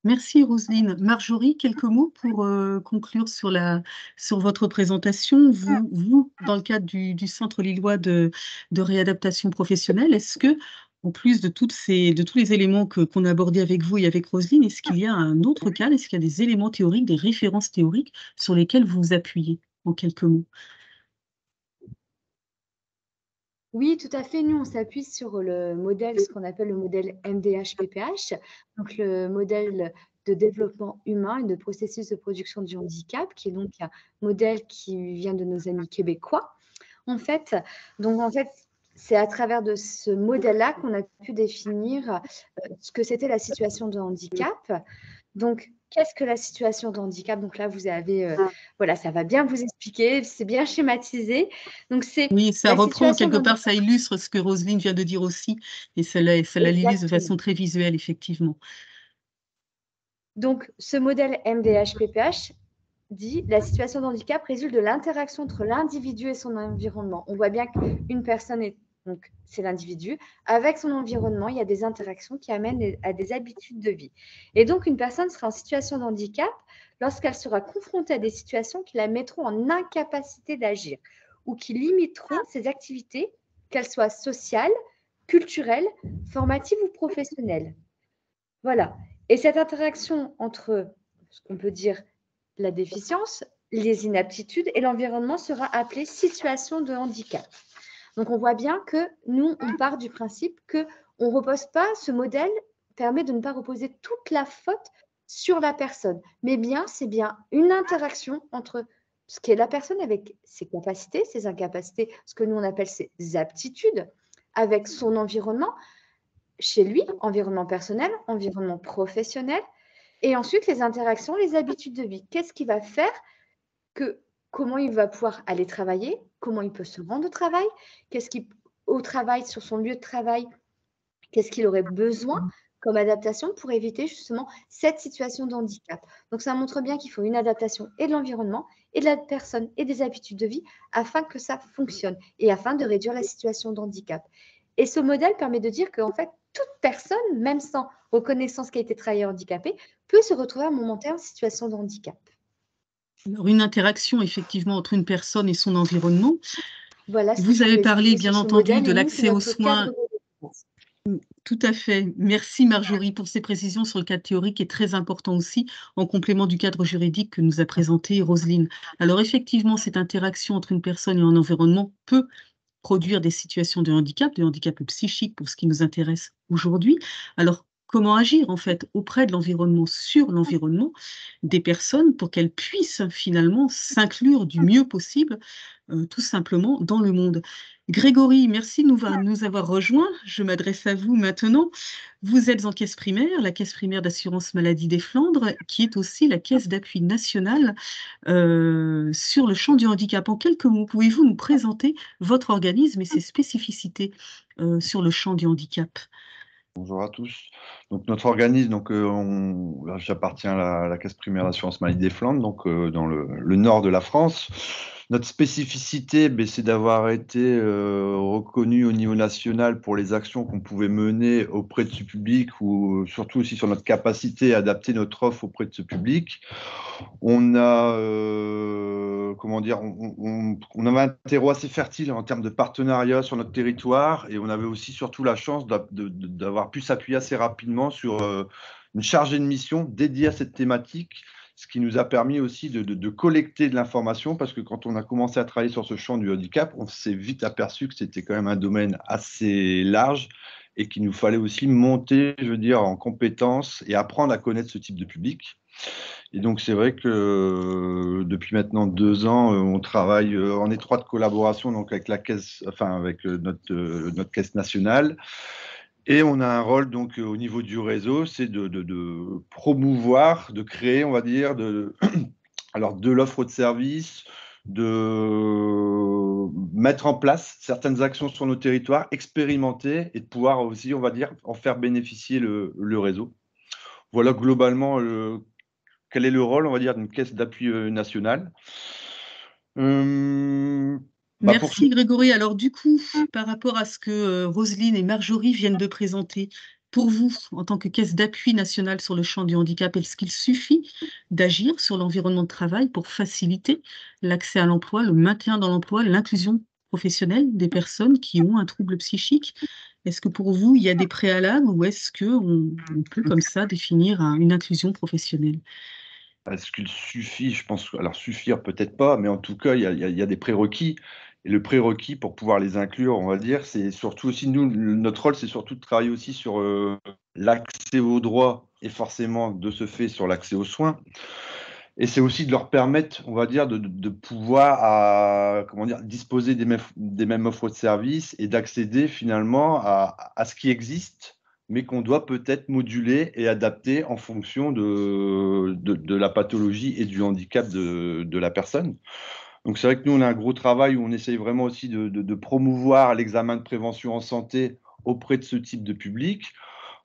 Merci Roselyne. Marjorie, quelques mots pour conclure sur votre présentation. Vous, dans le cadre du Centre lillois de réadaptation professionnelle, est-ce que, en plus de tous les éléments qu'on a abordés avec vous et avec Roselyne, est-ce qu'il y a un autre cadre, est-ce qu'il y a des éléments théoriques, des références théoriques sur lesquelles vous vous appuyez, en quelques mots? Oui, tout à fait. Nous, on s'appuie sur le modèle, ce qu'on appelle le modèle MDH-PPH, donc le modèle de développement humain et de processus de production du handicap, qui est donc un modèle qui vient de nos amis québécois. En fait, c'est à travers de ce modèle-là qu'on a pu définir ce que c'était la situation de handicap. Donc, qu'est-ce que la situation de handicap? Donc là, vous avez, voilà, ça va bien vous expliquer, c'est bien schématisé. Donc, oui, ça reprend quelque part, ça illustre ce que Roselyne vient de dire aussi, et ça l'illustre de façon très visuelle, effectivement. Donc, ce modèle MDH-PPH dit la situation de handicap résulte de l'interaction entre l'individu et son environnement. On voit bien qu'une personne donc c'est l'individu, avec son environnement, il y a des interactions qui amènent à des habitudes de vie. Et donc, une personne sera en situation de handicap lorsqu'elle sera confrontée à des situations qui la mettront en incapacité d'agir ou qui limiteront ses activités, qu'elles soient sociales, culturelles, formatives ou professionnelles. Voilà. Et cette interaction entre, ce qu'on peut dire, la déficience, les inaptitudes et l'environnement sera appelée situation de handicap. Donc, on voit bien que nous, on part du principe qu'on ne repose pas, ce modèle permet de ne pas reposer toute la faute sur la personne, mais bien, c'est bien une interaction entre ce qu'est la personne avec ses capacités, ses incapacités, ce que nous, on appelle ses aptitudes, avec son environnement, chez lui, environnement personnel, environnement professionnel, et ensuite les interactions, les habitudes de vie. Qu'est-ce qui va faire comment il va pouvoir aller travailler, comment il peut se rendre au travail, au travail, sur son lieu de travail, qu'est-ce qu'il aurait besoin comme adaptation pour éviter justement cette situation de handicap. Donc, ça montre bien qu'il faut une adaptation et de l'environnement et de la personne et des habitudes de vie afin que ça fonctionne et afin de réduire la situation de handicap. Et ce modèle permet de dire qu'en fait, toute personne, même sans reconnaissance qu'a été travaillée handicapée, peut se retrouver à un moment terme en situation de handicap. Alors, une interaction effectivement entre une personne et son environnement. Voilà, vous avez parlé bien entendu de l'accès aux soins. Tout à fait. Merci Marjorie pour ces précisions sur le cadre théorique qui est très important aussi en complément du cadre juridique que nous a présenté Roselyne. Alors effectivement, cette interaction entre une personne et un environnement peut produire des situations de handicap psychique pour ce qui nous intéresse aujourd'hui. Alors, comment agir en fait auprès de l'environnement, sur l'environnement des personnes pour qu'elles puissent finalement s'inclure du mieux possible, tout simplement dans le monde. Grégory, merci de nous avoir rejoints. Je m'adresse à vous maintenant. Vous êtes en caisse primaire, la caisse primaire d'assurance maladie des Flandres, qui est aussi la caisse d'appui nationale sur le champ du handicap. En quelques mots, pouvez-vous nous présenter votre organisme et ses spécificités sur le champ du handicap? Bonjour à tous. Donc notre organisme, j'appartiens à la caisse primaire d'assurance maladie des Flandres, donc dans le nord de la France. Notre spécificité, c'est d'avoir été reconnu au niveau national pour les actions qu'on pouvait mener auprès de ce public ou surtout aussi sur notre capacité à adapter notre offre auprès de ce public. On a, comment dire, on avait un terreau assez fertile en termes de partenariat sur notre territoire et on avait aussi surtout la chance d'avoir pu s'appuyer assez rapidement sur une chargée de mission dédiée à cette thématique, ce qui nous a permis aussi de collecter de l'information parce que quand on a commencé à travailler sur ce champ du handicap, on s'est vite aperçu que c'était quand même un domaine assez large et qu'il nous fallait aussi monter, je veux dire, en compétences et apprendre à connaître ce type de public. Et donc, c'est vrai que depuis maintenant 2 ans, on travaille en étroite collaboration donc avec la caisse, enfin avec notre caisse nationale. Et on a un rôle donc au niveau du réseau, c'est de promouvoir, de créer, on va dire, alors de l'offre de service, de mettre en place certaines actions sur nos territoires, expérimenter et de pouvoir aussi, on va dire, en faire bénéficier le réseau. Voilà globalement quel est le rôle, on va dire, d'une caisse d'appui nationale. Merci Grégory. Alors du coup, par rapport à ce que Roselyne et Marjorie viennent de présenter, pour vous, en tant que caisse d'appui nationale sur le champ du handicap, est-ce qu'il suffit d'agir sur l'environnement de travail pour faciliter l'accès à l'emploi, le maintien dans l'emploi, l'inclusion professionnelle des personnes qui ont un trouble psychique? Est-ce que pour vous, il y a des préalables ou est-ce qu'on peut comme ça définir une inclusion professionnelle? Est-ce qu'il suffit? Je pense, alors suffire peut-être pas, mais en tout cas, il y a des prérequis. Et le prérequis pour pouvoir les inclure, on va dire, c'est surtout aussi, nous, notre rôle, c'est surtout de travailler aussi sur l'accès aux droits et forcément, de ce fait, sur l'accès aux soins. Et c'est aussi de leur permettre, on va dire, de pouvoir comment dire, disposer des mêmes offres de services et d'accéder finalement à ce qui existe, mais qu'on doit peut-être moduler et adapter en fonction de la pathologie et du handicap de la personne. Donc c'est vrai que nous, on a un gros travail où on essaye vraiment aussi de promouvoir l'examen de prévention en santé auprès de ce type de public.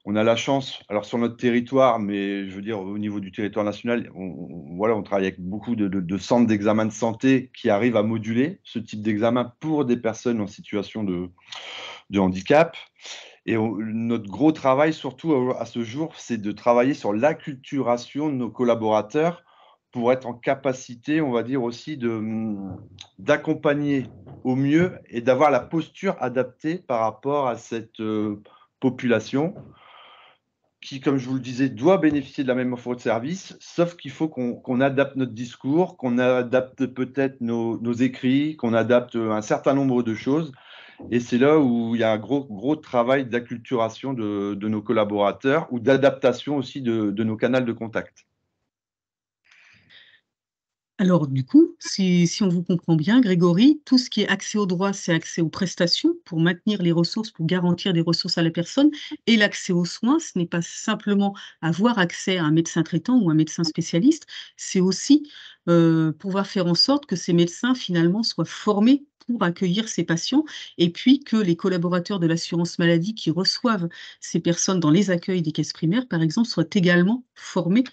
On a la chance, alors sur notre territoire, mais je veux dire au niveau du territoire national, voilà, on travaille avec beaucoup de centres d'examen de santé qui arrivent à moduler ce type d'examen pour des personnes en situation de handicap. Et notre gros travail, surtout à ce jour, c'est de travailler sur l'acculturation de nos collaborateurs pour être en capacité, on va dire aussi, d'accompagner au mieux et d'avoir la posture adaptée par rapport à cette population qui, comme je vous le disais, doit bénéficier de la même offre de service, sauf qu'il faut qu'on adapte notre discours, qu'on adapte peut-être nos écrits, qu'on adapte un certain nombre de choses. Et c'est là où il y a un gros travail d'acculturation de nos collaborateurs ou d'adaptation aussi de nos canaux de contact. Alors, du coup, si on vous comprend bien, Grégory, tout ce qui est accès aux droits, c'est accès aux prestations pour maintenir les ressources, pour garantir des ressources à la personne. Et l'accès aux soins, ce n'est pas simplement avoir accès à un médecin traitant ou un médecin spécialiste, c'est aussi pouvoir faire en sorte que ces médecins, finalement, soient formés pour accueillir ces patients et puis que les collaborateurs de l'assurance maladie qui reçoivent ces personnes dans les accueils des caisses primaires, par exemple, soient également formés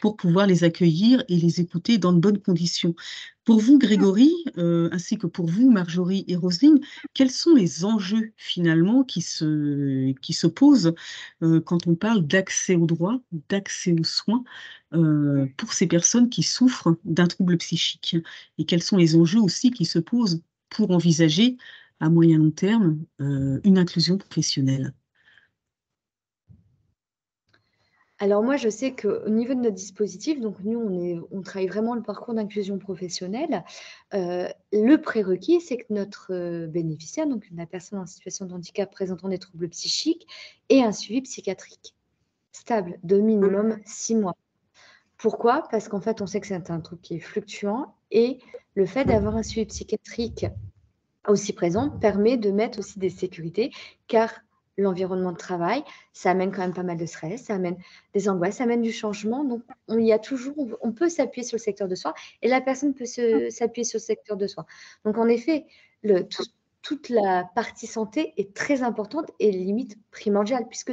pour pouvoir les accueillir et les écouter dans de bonnes conditions. Pour vous, Grégory, ainsi que pour vous, Marjorie et Roselyne, quels sont les enjeux finalement qui se posent quand on parle d'accès aux droits, d'accès aux soins pour ces personnes qui souffrent d'un trouble psychique? Et quels sont les enjeux aussi qui se posent pour envisager à moyen long terme une inclusion professionnelle? Alors moi, je sais qu'au niveau de notre dispositif, donc nous, on travaille vraiment le parcours d'inclusion professionnelle. Le prérequis, c'est que notre bénéficiaire, donc la personne en situation de handicap présentant des troubles psychiques, ait un suivi psychiatrique stable de minimum 6 mois. Pourquoi? Parce qu'en fait, on sait que c'est un trouble qui est fluctuant et le fait d'avoir un suivi psychiatrique aussi présent permet de mettre aussi des sécurités, car l'environnement de travail, ça amène quand même pas mal de stress, ça amène des angoisses, ça amène du changement. Donc, on peut s'appuyer sur le secteur de soins et la personne peut s'appuyer sur le secteur de soins. Donc, en effet, toute la partie santé est très importante et limite primordiale, puisque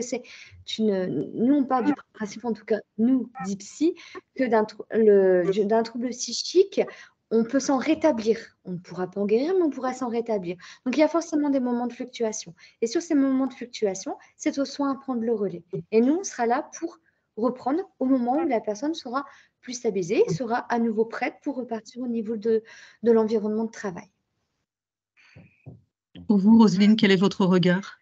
nous, on part du principe, en tout cas, nous, d'IPSI, que d'un trouble psychique, on peut s'en rétablir. On ne pourra pas en guérir, mais on pourra s'en rétablir. Donc, il y a forcément des moments de fluctuation. Et sur ces moments de fluctuation, c'est aux soins à prendre le relais. Et nous, on sera là pour reprendre au moment où la personne sera plus stabilisée et sera à nouveau prête pour repartir au niveau de l'environnement de travail. Pour vous, Roselyne, quel est votre regard?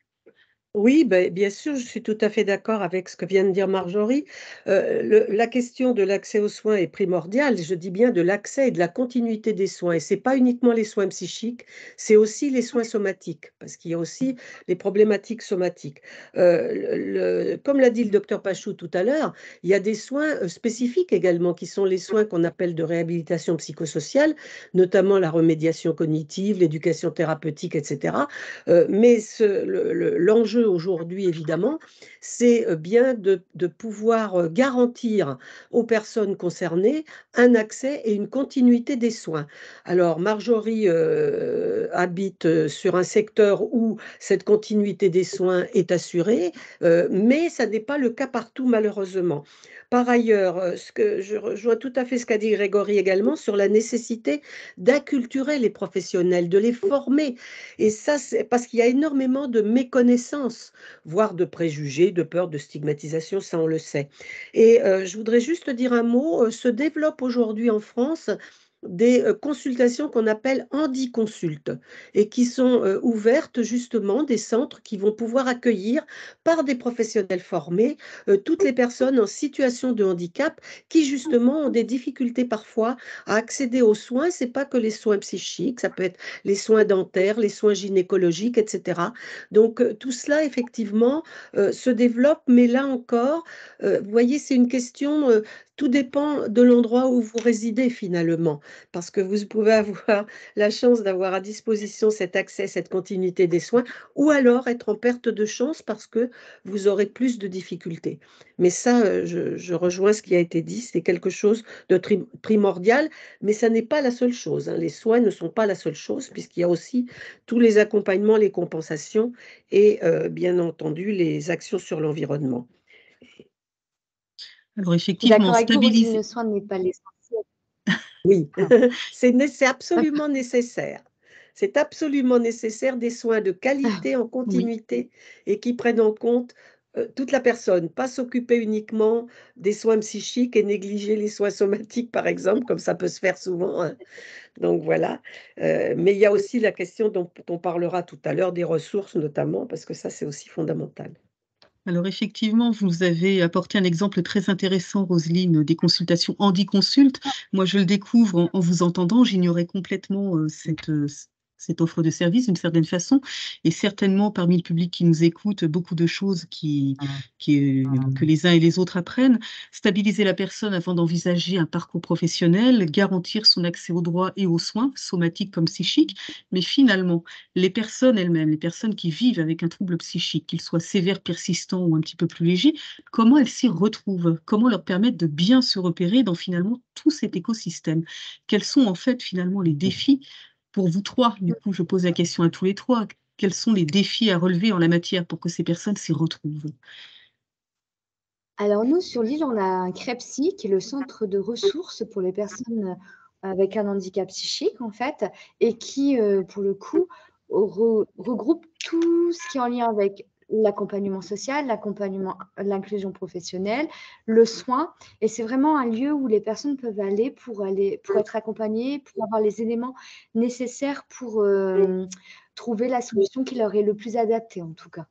Oui, bien sûr, je suis tout à fait d'accord avec ce que vient de dire Marjorie. La question de l'accès aux soins est primordiale. Je dis bien de l'accès et de la continuité des soins. Et ce n'est pas uniquement les soins psychiques, c'est aussi les soins somatiques, parce qu'il y a aussi les problématiques somatiques. Comme l'a dit le docteur Pachou tout à l'heure, il y a des soins spécifiques également, qui sont les soins qu'on appelle de réhabilitation psychosociale, notamment la remédiation cognitive, l'éducation thérapeutique, etc. Mais l'enjeu aujourd'hui, évidemment, c'est bien de pouvoir garantir aux personnes concernées un accès et une continuité des soins. Alors, Marjorie habite sur un secteur où cette continuité des soins est assurée, mais ça n'est pas le cas partout, malheureusement. Par ailleurs, je rejoins tout à fait ce qu'a dit Grégory également sur la nécessité d'acculturer les professionnels, de les former. Et ça, c'est parce qu'il y a énormément de méconnaissances, voire de préjugés, de peur, de stigmatisation, ça on le sait. Et je voudrais juste dire un mot, se développe aujourd'hui en France des consultations qu'on appelle handiconsultes et qui sont ouvertes justement des centres qui vont pouvoir accueillir par des professionnels formés toutes les personnes en situation de handicap qui justement ont des difficultés parfois à accéder aux soins. C'est pas que les soins psychiques, ça peut être les soins dentaires, les soins gynécologiques, etc. Donc tout cela effectivement se développe, mais là encore, vous voyez, c'est une question, tout dépend de l'endroit où vous résidez finalement, parce que vous pouvez avoir la chance d'avoir à disposition cet accès, cette continuité des soins, ou alors être en perte de chance parce que vous aurez plus de difficultés. Mais ça, je rejoins ce qui a été dit, c'est quelque chose de primordial, mais ça n'est pas la seule chose, hein. Les soins ne sont pas la seule chose, puisqu'il y a aussi tous les accompagnements, les compensations et bien entendu les actions sur l'environnement. Alors Je suis effectivement, d'accord avec vous, Roselyne, stabiliser. le soin n'est pas l'essentiel. Oui, Ah. c'est absolument nécessaire. C'est absolument nécessaire des soins de qualité en Oui. continuité et qui prennent en compte toute la personne, pas s'occuper uniquement des soins psychiques et négliger les soins somatiques, par exemple, comme ça peut se faire souvent, hein. Donc voilà. Mais il y a aussi la question dont on parlera tout à l'heure, des ressources notamment, parce que ça, c'est aussi fondamental. Alors effectivement, vous avez apporté un exemple très intéressant, Roselyne, des consultations handiconsultes. Moi, je le découvre en vous entendant, j'ignorais complètement cette offre de service d'une certaine façon, et certainement parmi le public qui nous écoute, beaucoup de choses que les uns et les autres apprennent. Stabiliser la personne avant d'envisager un parcours professionnel, garantir son accès aux droits et aux soins, somatiques comme psychiques, mais finalement, les personnes elles-mêmes, les personnes qui vivent avec un trouble psychique, qu'il soit sévère, persistant ou un petit peu plus léger, comment elles s'y retrouvent? Comment leur permettre de bien se repérer dans finalement tout cet écosystème? Quels sont en fait finalement les défis pour vous trois? Du coup, je pose la question à tous les trois. Quels sont les défis à relever en la matière pour que ces personnes s'y retrouvent? Alors nous, sur l'île, on a un CREPSI, qui est le centre de ressources pour les personnes avec un handicap psychique, en fait, et qui, pour le coup, regroupe tout ce qui est en lien avec l'accompagnement social, l'inclusion professionnelle, le soin. Et c'est vraiment un lieu où les personnes peuvent aller pour être accompagnées, pour avoir les éléments nécessaires pour trouver la solution qui leur est le plus adaptée, en tout cas.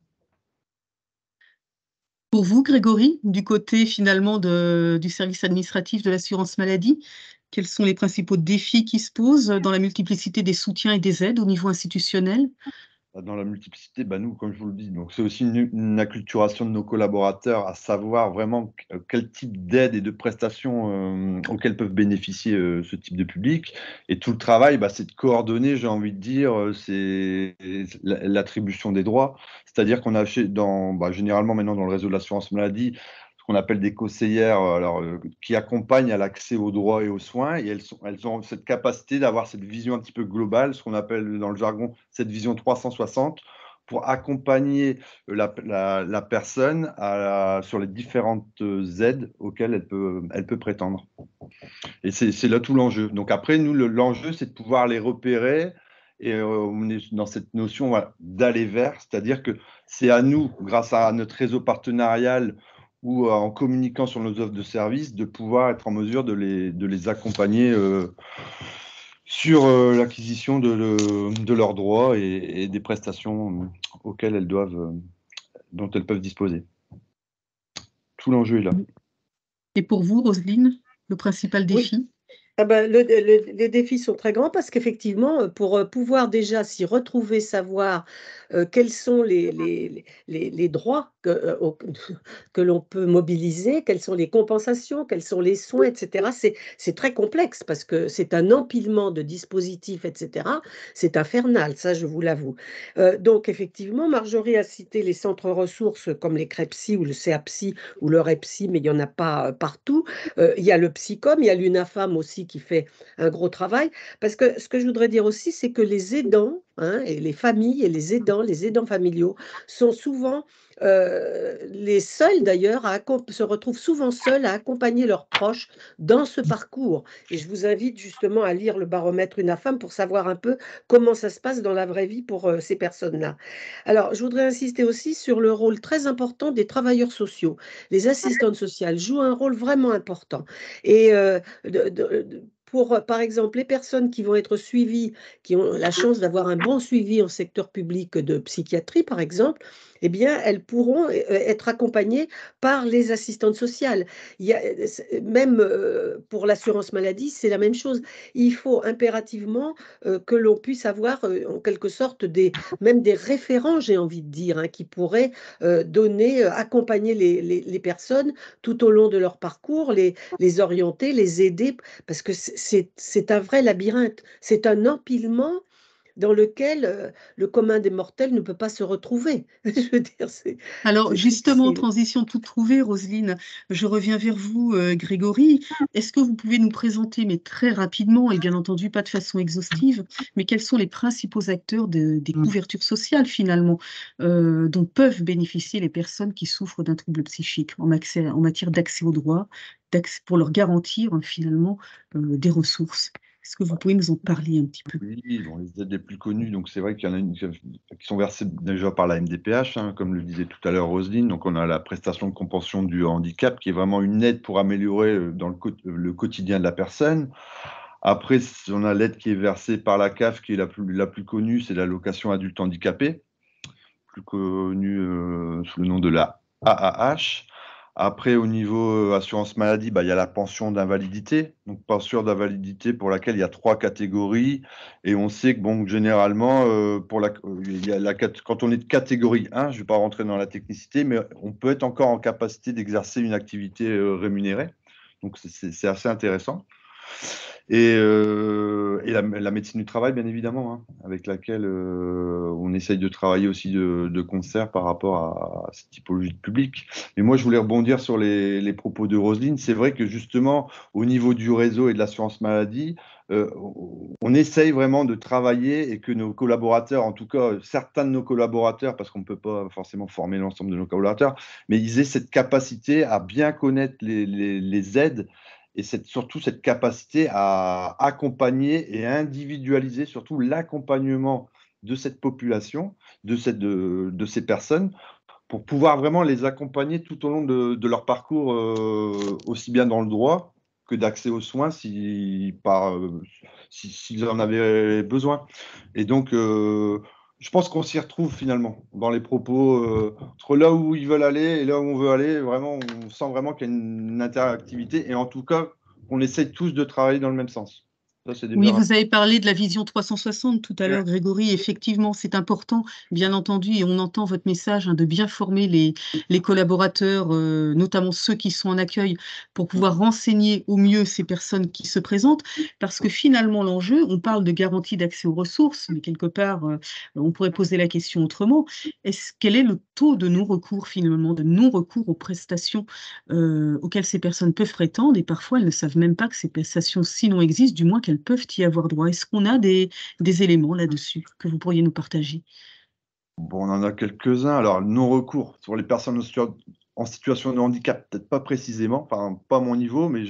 Pour vous, Grégory, du côté finalement du service administratif de l'assurance maladie, quels sont les principaux défis qui se posent dans la multiplicité des soutiens et des aides au niveau institutionnel? Dans la multiplicité, nous, comme je vous le dis, donc c'est aussi une acculturation de nos collaborateurs à savoir vraiment quel type d'aide et de prestations auxquelles peuvent bénéficier ce type de public. Et tout le travail, c'est de coordonner, j'ai envie de dire, c'est l'attribution des droits. C'est-à-dire qu'on a généralement maintenant dans le réseau de l'assurance maladie, ce qu'on appelle des conseillères qui accompagnent à l'accès aux droits et aux soins, et elles ont cette capacité d'avoir cette vision un petit peu globale, ce qu'on appelle dans le jargon cette vision 360, pour accompagner la personne sur les différentes aides auxquelles elle peut prétendre. Et c'est là tout l'enjeu. Donc après, nous, l'enjeu, c'est de pouvoir les repérer et on est dans cette notion voilà, d'aller vers, c'est-à-dire que c'est à nous, grâce à notre réseau partenarial ou en communiquant sur nos offres de services, de pouvoir être en mesure de les accompagner sur l'acquisition de leurs droits et des prestations auxquelles elles doivent, dont elles peuvent disposer. Tout l'enjeu est là. Et pour vous, Roselyne, le principal défi? Ah ben, les défis sont très grands parce qu'effectivement, pour pouvoir déjà s'y retrouver, savoir quels sont les droits que l'on peut mobiliser, quelles sont les compensations, quels sont les soins, etc. C'est très complexe parce que c'est un empilement de dispositifs, etc. C'est infernal, ça je vous l'avoue. Donc effectivement, Marjorie a cité les centres ressources comme les CREPSI ou le CAPSI ou le REPSI, mais il n'y en a pas partout. Il y a le Psycom, il y a l'UNAFAM aussi qui fait un gros travail. Parce que ce que je voudrais dire aussi, c'est que les aidants, et les familles et les aidants familiaux, sont souvent les seuls d'ailleurs, se retrouvent souvent seuls à accompagner leurs proches dans ce parcours. Et je vous invite justement à lire le baromètre UNAFAM pour savoir un peu comment ça se passe dans la vraie vie pour ces personnes-là. Alors, je voudrais insister aussi sur le rôle très important des travailleurs sociaux. Les assistantes sociales jouent un rôle vraiment important. Et pour, par exemple, les personnes qui vont être suivies, qui ont la chance d'avoir un bon suivi en secteur public de psychiatrie, par exemple, eh bien, elles pourront être accompagnées par les assistantes sociales. Même pour l'assurance maladie, c'est la même chose. Il faut impérativement que l'on puisse avoir, en quelque sorte, même des référents, j'ai envie de dire, hein, qui pourraient accompagner les personnes tout au long de leur parcours, les orienter, les aider, parce que c'est un vrai labyrinthe, c'est un empilement dans lequel le commun des mortels ne peut pas se retrouver. Je veux dire, Alors c'est justement, difficile. transition toute trouvée, Roselyne, je reviens vers vous, Grégory. Est-ce que vous pouvez nous présenter, mais très rapidement, et bien entendu pas de façon exhaustive, mais quels sont les principaux acteurs des couvertures sociales finalement dont peuvent bénéficier les personnes qui souffrent d'un trouble psychique en matière d'accès aux droits, pour leur garantir finalement des ressources? Est-ce que vous pouvez nous en parler un petit peu? Oui, bon, les aides les plus connues, donc c'est vrai qu'il y en a une qui sont versées déjà par la MDPH, hein, comme le disait tout à l'heure Roselyne. Donc on a la prestation de compensation du handicap, qui est vraiment une aide pour améliorer dans le quotidien de la personne. Après, on a l'aide qui est versée par la CAF, qui est la plus connue, c'est l'allocation adulte handicapé, plus connue sous le nom de la AAH. Après, au niveau assurance maladie, il y a la pension d'invalidité. Donc, pension d'invalidité pour laquelle il y a 3 catégories. Et on sait que, bon, généralement, quand on est de catégorie 1, je ne vais pas rentrer dans la technicité, mais on peut être encore en capacité d'exercer une activité rémunérée. Donc, c'est assez intéressant. Et la médecine du travail, bien évidemment, hein, avec laquelle on essaye de travailler aussi de concert par rapport à cette typologie de public. Mais moi, je voulais rebondir sur les propos de Roselyne. C'est vrai que justement, au niveau du réseau et de l'assurance maladie, on essaye vraiment de travailler et que nos collaborateurs, en tout cas certains de nos collaborateurs, parce qu'on ne peut pas forcément former l'ensemble de nos collaborateurs, mais ils aient cette capacité à bien connaître les aides et surtout cette capacité à accompagner et individualiser surtout l'accompagnement de cette population, de ces personnes, pour pouvoir vraiment les accompagner tout au long de leur parcours, aussi bien dans le droit que d'accès aux soins s'ils en avaient besoin. Et donc, je pense qu'on s'y retrouve finalement dans les propos, entre là où ils veulent aller et là où on veut aller. Vraiment, on sent vraiment qu'il y a une interactivité et en tout cas, on essaye tous de travailler dans le même sens. Ça, c'est Oui, déjà vous avez parlé de la vision 360 tout à l'heure, Grégory. Effectivement, c'est important, bien entendu, et on entend votre message de bien former les collaborateurs, notamment ceux qui sont en accueil, pour pouvoir renseigner au mieux ces personnes qui se présentent. Parce que finalement, l'enjeu, on parle de garantie d'accès aux ressources, mais quelque part, on pourrait poser la question autrement. Quel est le taux de non-recours, finalement, de non-recours aux prestations auxquelles ces personnes peuvent prétendre? Et parfois, elles ne savent même pas que ces prestations, sinon existent, du moins qu'elles peuvent y avoir droit. Est-ce qu'on a des éléments là-dessus que vous pourriez nous partager? Bon, on en a quelques-uns. Alors, non-recours sur les personnes en situation de handicap, peut-être pas précisément, enfin pas à mon niveau, mais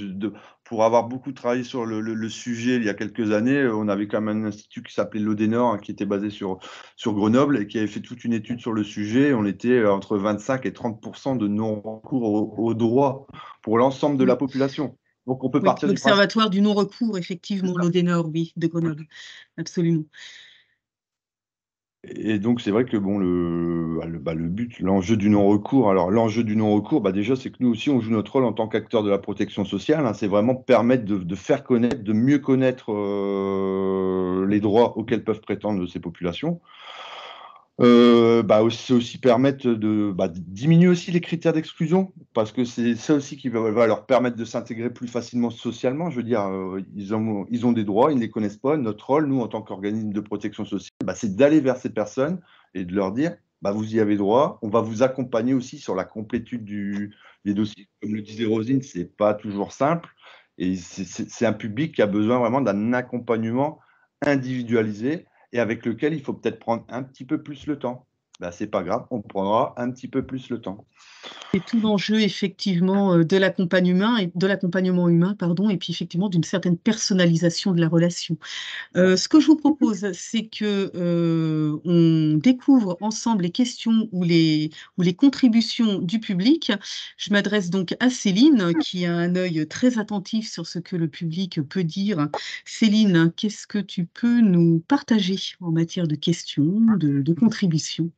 pour avoir beaucoup travaillé sur le sujet il y a quelques années, on avait quand même un institut qui s'appelait l'Odenor, hein, qui était basé sur Grenoble et qui avait fait toute une étude sur le sujet. On était entre 25 et 30% de non-recours au droit pour l'ensemble de la population. Donc on peut Oui, partir du principe. l'Observatoire du non-recours, effectivement, l'Odenor, oui, de Grenoble, absolument. Et donc, c'est vrai que bon, le but, l'enjeu du non-recours, alors l'enjeu du non-recours, déjà, c'est que nous aussi, on joue notre rôle en tant qu'acteur de la protection sociale, hein. C'est vraiment permettre de faire connaître, de mieux connaître les droits auxquels peuvent prétendre ces populations. C'est aussi permettre de diminuer aussi les critères d'exclusion, parce que c'est ça aussi qui va leur permettre de s'intégrer plus facilement socialement. Je veux dire, ils ont des droits, ils ne les connaissent pas. Notre rôle, nous, en tant qu'organisme de protection sociale, c'est d'aller vers ces personnes et de leur dire, vous y avez droit. On va vous accompagner aussi sur la complétude des dossiers. Comme le disait Roselyne, c'est pas toujours simple. Et c'est un public qui a besoin vraiment d'un accompagnement individualisé et avec lequel il faut peut-être prendre un petit peu plus le temps. C'est pas grave, on prendra un petit peu plus le temps. C'est tout l'enjeu, effectivement, de l'accompagnement humain, pardon, et puis effectivement d'une certaine personnalisation de la relation. Ce que je vous propose, c'est que on découvre ensemble les questions ou les contributions du public. Je m'adresse donc à Céline, qui a un œil très attentif sur ce que le public peut dire. Céline, qu'est-ce que tu peux nous partager en matière de questions, de contributions?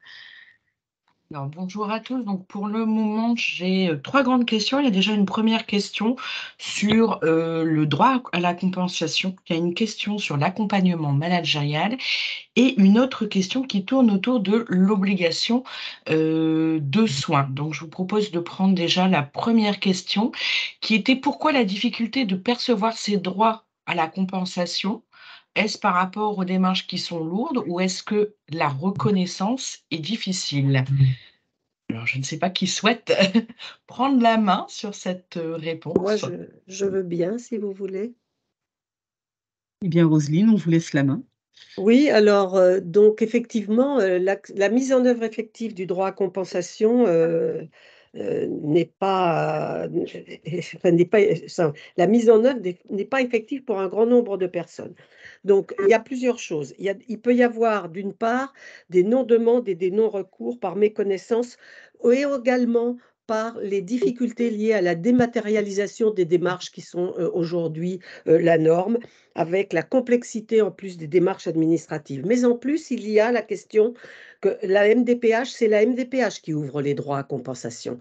Alors, bonjour à tous. Donc, pour le moment, j'ai 3 grandes questions. Il y a déjà une première question sur le droit à la compensation. Il y a une question sur l'accompagnement managérial et une autre question qui tourne autour de l'obligation de soins. Donc, je vous propose de prendre déjà la première question qui était: pourquoi la difficulté de percevoir ces droits à la compensation? Est-ce par rapport aux démarches qui sont lourdes ou est-ce que la reconnaissance est difficile? Alors, je ne sais pas qui souhaite prendre la main sur cette Moi, réponse. je veux bien, si vous voulez. Eh bien, Roselyne, on vous laisse la main. Oui, alors, donc effectivement, la mise en œuvre effective du droit à compensation n'est pas, la mise en œuvre n'est pas effective pour un grand nombre de personnes. Donc, il y a plusieurs choses. Il peut y avoir, d'une part, des non-demandes et des non-recours par méconnaissance et également par les difficultés liées à la dématérialisation des démarches qui sont aujourd'hui la norme, avec la complexité en plus des démarches administratives. Mais en plus, il y a la question que la MDPH, c'est la MDPH qui ouvre les droits à compensation.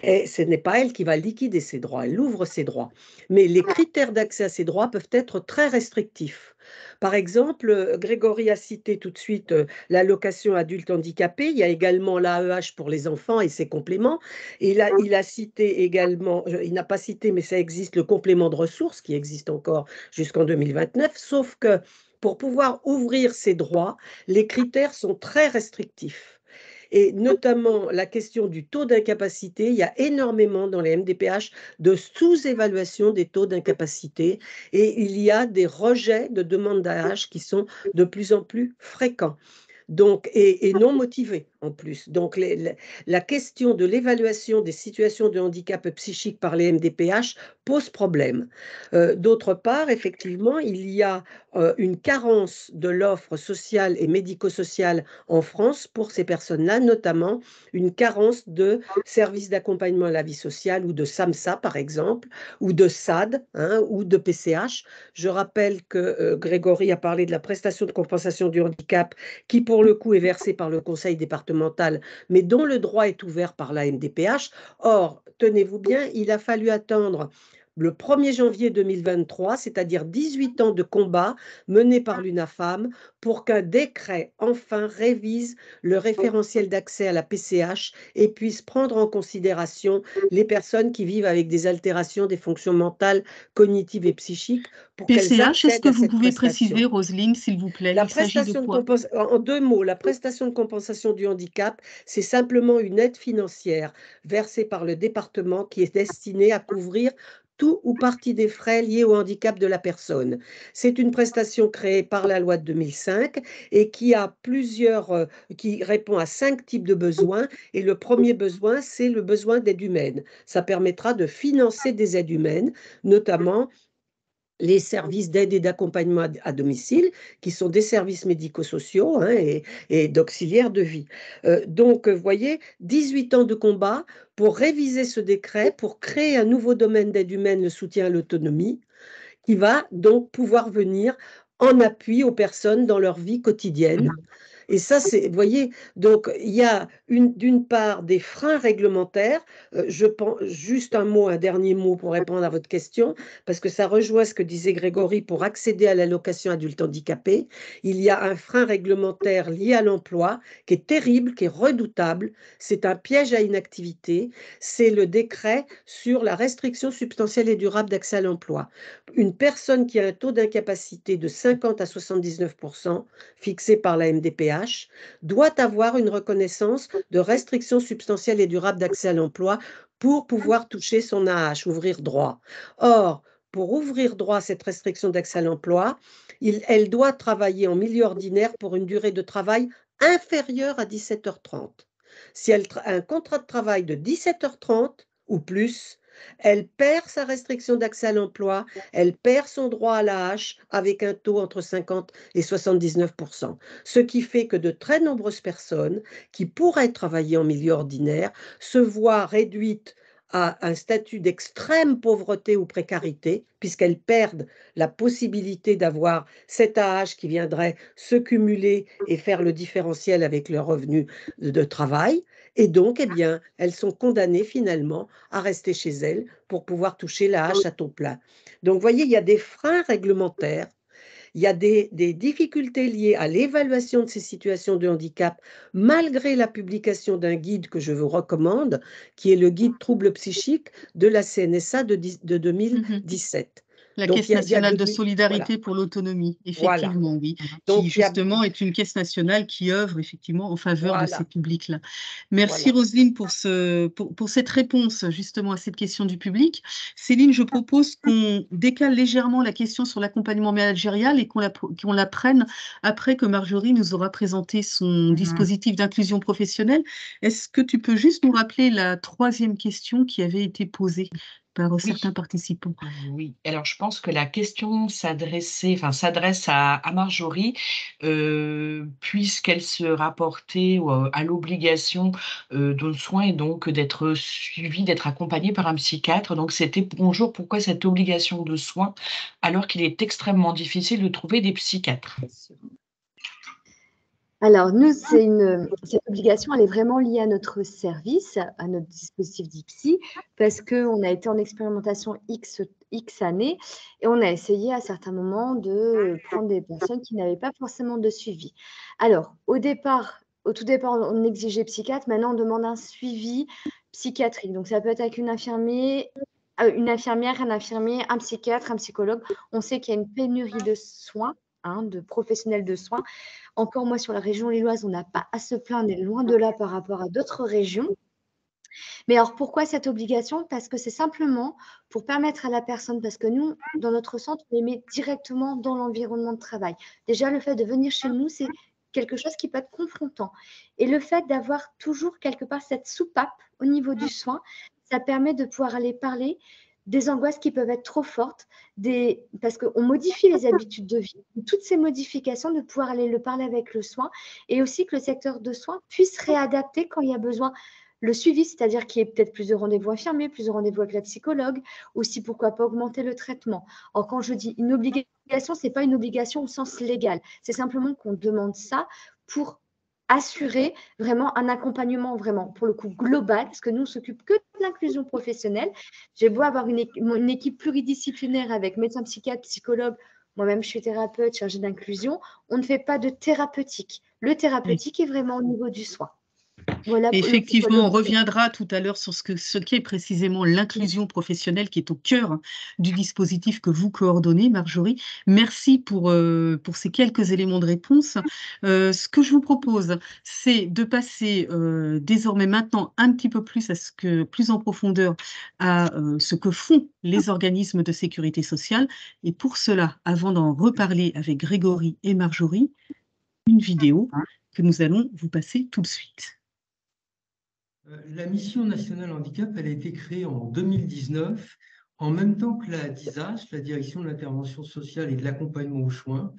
Et ce n'est pas elle qui va liquider ces droits, elle ouvre ces droits. Mais les critères d'accès à ces droits peuvent être très restrictifs. Par exemple, Grégory a cité tout de suite l'allocation adulte handicapé. Il y a également l'AEH pour les enfants et ses compléments. Et il a cité également, il n'a pas cité, mais ça existe, le complément de ressources qui existe encore jusqu'en 2029. Sauf que pour pouvoir ouvrir ces droits, les critères sont très restrictifs. Et notamment la question du taux d'incapacité, il y a énormément dans les MDPH de sous-évaluation des taux d'incapacité et il y a des rejets de demandes d'AH qui sont de plus en plus fréquents. Donc, et non motivés en plus. Donc, la question de l'évaluation des situations de handicap psychique par les MDPH pose problème. D'autre part, effectivement, il y a une carence de l'offre sociale et médico-sociale en France pour ces personnes-là, notamment une carence de services d'accompagnement à la vie sociale ou de SAMSA, par exemple, ou de SAD, ou de PCH. Je rappelle que Grégory a parlé de la prestation de compensation du handicap qui, pour le coup, est versée par le conseil départemental, mais dont le droit est ouvert par la MDPH. Or, tenez-vous bien, il a fallu attendre le 1er janvier 2023, c'est-à-dire 18 ans de combat menés par l'UNAFAM pour qu'un décret enfin révise le référentiel d'accès à la PCH et puisse prendre en considération les personnes qui vivent avec des altérations des fonctions mentales, cognitives et psychiques pour qu'elles PCH, est-ce accèdent que à vous cette pouvez prestation. préciser, Roselyne, s'il vous plaît, il s'agit de quoi? En 2 mots, la prestation de compensation du handicap, c'est simplement une aide financière versée par le département qui est destinée à couvrir tout ou partie des frais liés au handicap de la personne. C'est une prestation créée par la loi de 2005 et qui répond à 5 types de besoins. Et le premier besoin, c'est le besoin d'aide humaine. Ça permettra de financer des aides humaines, notamment les services d'aide et d'accompagnement à domicile, qui sont des services médico-sociaux et d'auxiliaires de vie. Donc, vous voyez, 18 ans de combat pour réviser ce décret, pour créer un nouveau domaine d'aide humaine, le soutien à l'autonomie, qui va donc pouvoir venir en appui aux personnes dans leur vie quotidienne. Et ça, vous voyez, donc il y a d'une part des freins réglementaires. Je pense juste un dernier mot pour répondre à votre question, parce que ça rejoint ce que disait Grégory pour accéder à l'allocation adulte handicapé. Il y a un frein réglementaire lié à l'emploi qui est terrible, qui est redoutable. C'est un piège à inactivité. C'est le décret sur la restriction substantielle et durable d'accès à l'emploi. Une personne qui a un taux d'incapacité de 50 à 79%, fixé par la MDPH, doit avoir une reconnaissance de restriction substantielle et durable d'accès à l'emploi pour pouvoir toucher son AH, ouvrir droit. Or, pour ouvrir droit à cette restriction d'accès à l'emploi, elle doit travailler en milieu ordinaire pour une durée de travail inférieure à 17h30. Si elle a un contrat de travail de 17h30 ou plus, elle perd sa restriction d'accès à l'emploi, elle perd son droit à l'AH avec un taux entre 50 et 79%. Ce qui fait que de très nombreuses personnes qui pourraient travailler en milieu ordinaire se voient réduites à un statut d'extrême pauvreté ou précarité, puisqu'elles perdent la possibilité d'avoir cet AH qui viendrait se cumuler et faire le différentiel avec leur revenu de travail. Et donc, eh bien, elles sont condamnées finalement à rester chez elles pour pouvoir toucher l'AH à taux plein. Donc, vous voyez, il y a des freins réglementaires. Il y a des difficultés liées à l'évaluation de ces situations de handicap, malgré la publication d'un guide que je vous recommande, qui est le guide troubles psychiques de la CNSA de 2017. La Donc, Caisse nationale de voilà. solidarité pour l'autonomie, Voilà. effectivement, oui, Donc, qui justement est une caisse nationale qui œuvre effectivement en faveur de Voilà. ces publics-là. Merci Voilà. Roselyne pour cette réponse justement à cette question du public. Céline, je propose qu'on décale légèrement la question sur l'accompagnement managérial et qu'on la prenne après que Marjorie nous aura présenté son dispositif d'inclusion professionnelle. Est-ce que tu peux juste nous rappeler la troisième question qui avait été posée par certains participants? Oui, alors je pense que la question s'adresse à Marjorie, puisqu'elle se rapportait à l'obligation de soins et donc d'être suivie, d'être accompagnée par un psychiatre. Donc c'était bonjour, pourquoi cette obligation de soins alors qu'il est extrêmement difficile de trouver des psychiatres? Alors, nous, cette obligation, elle est vraiment liée à notre service, à notre dispositif d'IPSY, parce qu'on a été en expérimentation X années et on a essayé à certains moments de prendre des personnes qui n'avaient pas forcément de suivi. Alors, au tout départ, on exigeait psychiatre, maintenant on demande un suivi psychiatrique. Donc, ça peut être avec une infirmière, un infirmier, un psychiatre, un psychologue. On sait qu'il y a une pénurie de soins, de professionnels de soins. Encore moi, sur la région lilloise, on n'a pas à se plaindre, on est loin de là par rapport à d'autres régions. Mais alors, pourquoi cette obligation? Parce que c'est simplement pour permettre à la personne, parce que nous, dans notre centre, on les met directement dans l'environnement de travail. Déjà, le fait de venir chez nous, c'est quelque chose qui peut être confrontant. Et le fait d'avoir toujours quelque part cette soupape au niveau du soin, ça permet de pouvoir aller parler des angoisses qui peuvent être trop fortes, parce qu'on modifie les habitudes de vie, toutes ces modifications, de pouvoir aller le parler avec le soin, et aussi que le secteur de soins puisse réadapter quand il y a besoin. Le suivi, c'est-à-dire qu'il y ait peut-être plus de rendez-vous infirmiers, plus de rendez-vous avec la psychologue, aussi pourquoi pas augmenter le traitement. Or, quand je dis une obligation, ce n'est pas une obligation au sens légal, c'est simplement qu'on demande ça pour assurer vraiment un accompagnement vraiment, pour le coup, global, parce que nous, on ne s'occupe que de l'inclusion professionnelle. J'ai beau avoir une équipe pluridisciplinaire avec médecin, psychiatre, psychologue, moi-même, je suis thérapeute chargée d'inclusion, on ne fait pas de thérapeutique. Le thérapeutique est vraiment au niveau du soin. Voilà, Effectivement, on reviendra tout à l'heure sur ce qu'est précisément l'inclusion professionnelle qui est au cœur du dispositif que vous coordonnez, Marjorie. Merci pour ces quelques éléments de réponse. Ce que je vous propose, c'est de passer désormais maintenant un petit peu plus plus en profondeur à ce que font les organismes de sécurité sociale. Et pour cela, avant d'en reparler avec Grégory et Marjorie, une vidéo que nous allons vous passer tout de suite. La mission nationale handicap, elle a été créée en 2019, en même temps que la DISAS, la direction de l'intervention sociale et de l'accompagnement aux soins.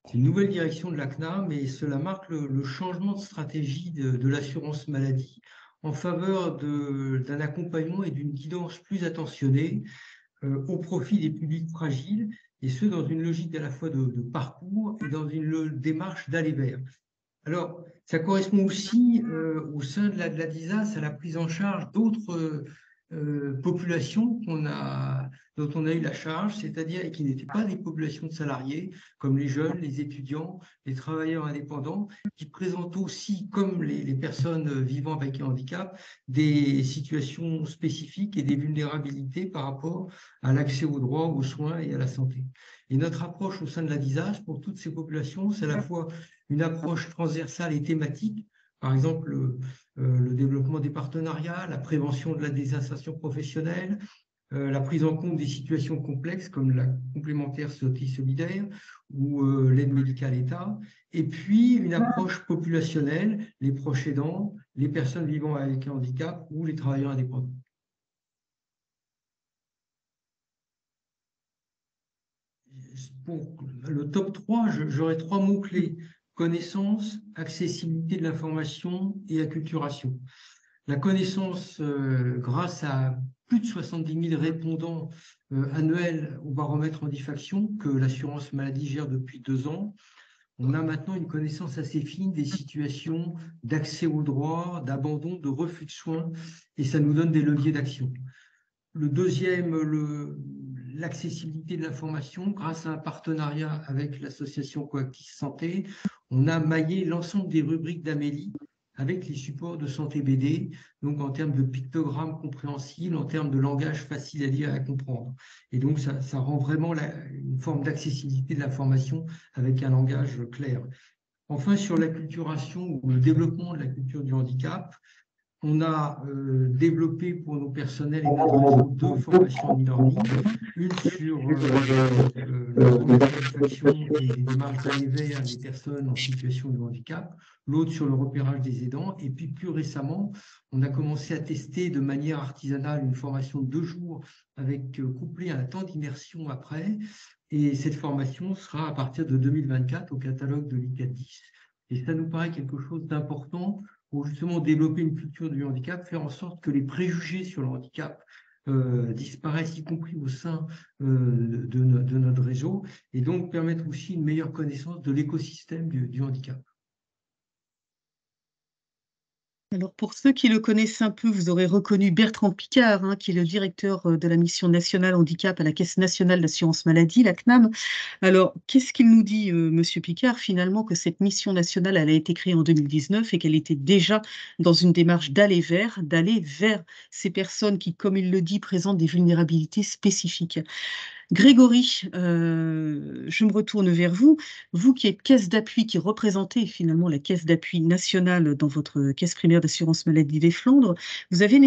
C'est une nouvelle direction de la CNAM et cela marque le changement de stratégie de l'assurance maladie en faveur d'un accompagnement et d'une guidance plus attentionnée au profit des publics fragiles, et ce, dans une logique à la fois de parcours et dans une démarche d'aller vers. Alors, ça correspond aussi au sein de la DISAS à la prise en charge d'autres populations dont on a eu la charge, c'est-à-dire et qui n'étaient pas des populations de salariés, comme les jeunes, les étudiants, les travailleurs indépendants, qui présentent aussi, comme les personnes vivant avec un handicap, des situations spécifiques et des vulnérabilités par rapport à l'accès aux droits, aux soins et à la santé. Et notre approche au sein de la DISAS pour toutes ces populations, c'est à la fois une approche transversale et thématique, par exemple le développement des partenariats, la prévention de la désinsertion professionnelle, la prise en compte des situations complexes comme la complémentaire santé solidaire ou l'aide médicale État, et puis une approche populationnelle, les proches aidants, les personnes vivant avec un handicap ou les travailleurs indépendants. Pour le top 3, j'aurais 3 mots-clés: connaissance, accessibilité de l'information et acculturation. La connaissance, grâce à plus de 70 000 répondants annuels au baromètre Handifaction que l'assurance maladie gère depuis 2 ans, on a maintenant une connaissance assez fine des situations d'accès aux droits, d'abandon, de refus de soins, et ça nous donne des leviers d'action. Le deuxième, l'accessibilité de l'information, grâce à un partenariat avec l'association Coactis Santé, on a maillé l'ensemble des rubriques d'Amélie avec les supports de santé BD, donc en termes de pictogrammes compréhensibles, en termes de langage facile à lire et à comprendre. Et donc, ça rend vraiment une forme d'accessibilité de l'information avec un langage clair. Enfin, sur l'acculturation ou le développement de la culture du handicap, on a développé pour nos personnels et notre réseau 2 formations en e-learning, une sur la satisfaction et les démarches d'aller vers les personnes en situation de handicap, l'autre sur le repérage des aidants, et puis plus récemment, on a commencé à tester de manière artisanale une formation de 2 jours avec couplé à un temps d'immersion après, et cette formation sera à partir de 2024 au catalogue de l'ICAT10. Et ça nous paraît quelque chose d'important pour justement développer une culture du handicap, faire en sorte que les préjugés sur le handicap disparaissent, y compris au sein de notre réseau, et donc permettre aussi une meilleure connaissance de l'écosystème du handicap. Alors, pour ceux qui le connaissent un peu, vous aurez reconnu Bertrand Picard, qui est le directeur de la mission nationale handicap à la Caisse nationale d'assurance maladie, la CNAM. Alors, qu'est-ce qu'il nous dit, Monsieur Picard, finalement, que cette mission nationale, elle a été créée en 2019 et qu'elle était déjà dans une démarche d'aller vers ces personnes qui, comme il le dit, présentent des vulnérabilités spécifiques. Grégory, je me retourne vers vous. Vous qui êtes caisse d'appui, qui représentez finalement la caisse d'appui nationale dans votre caisse primaire d'assurance maladie des Flandres, vous avez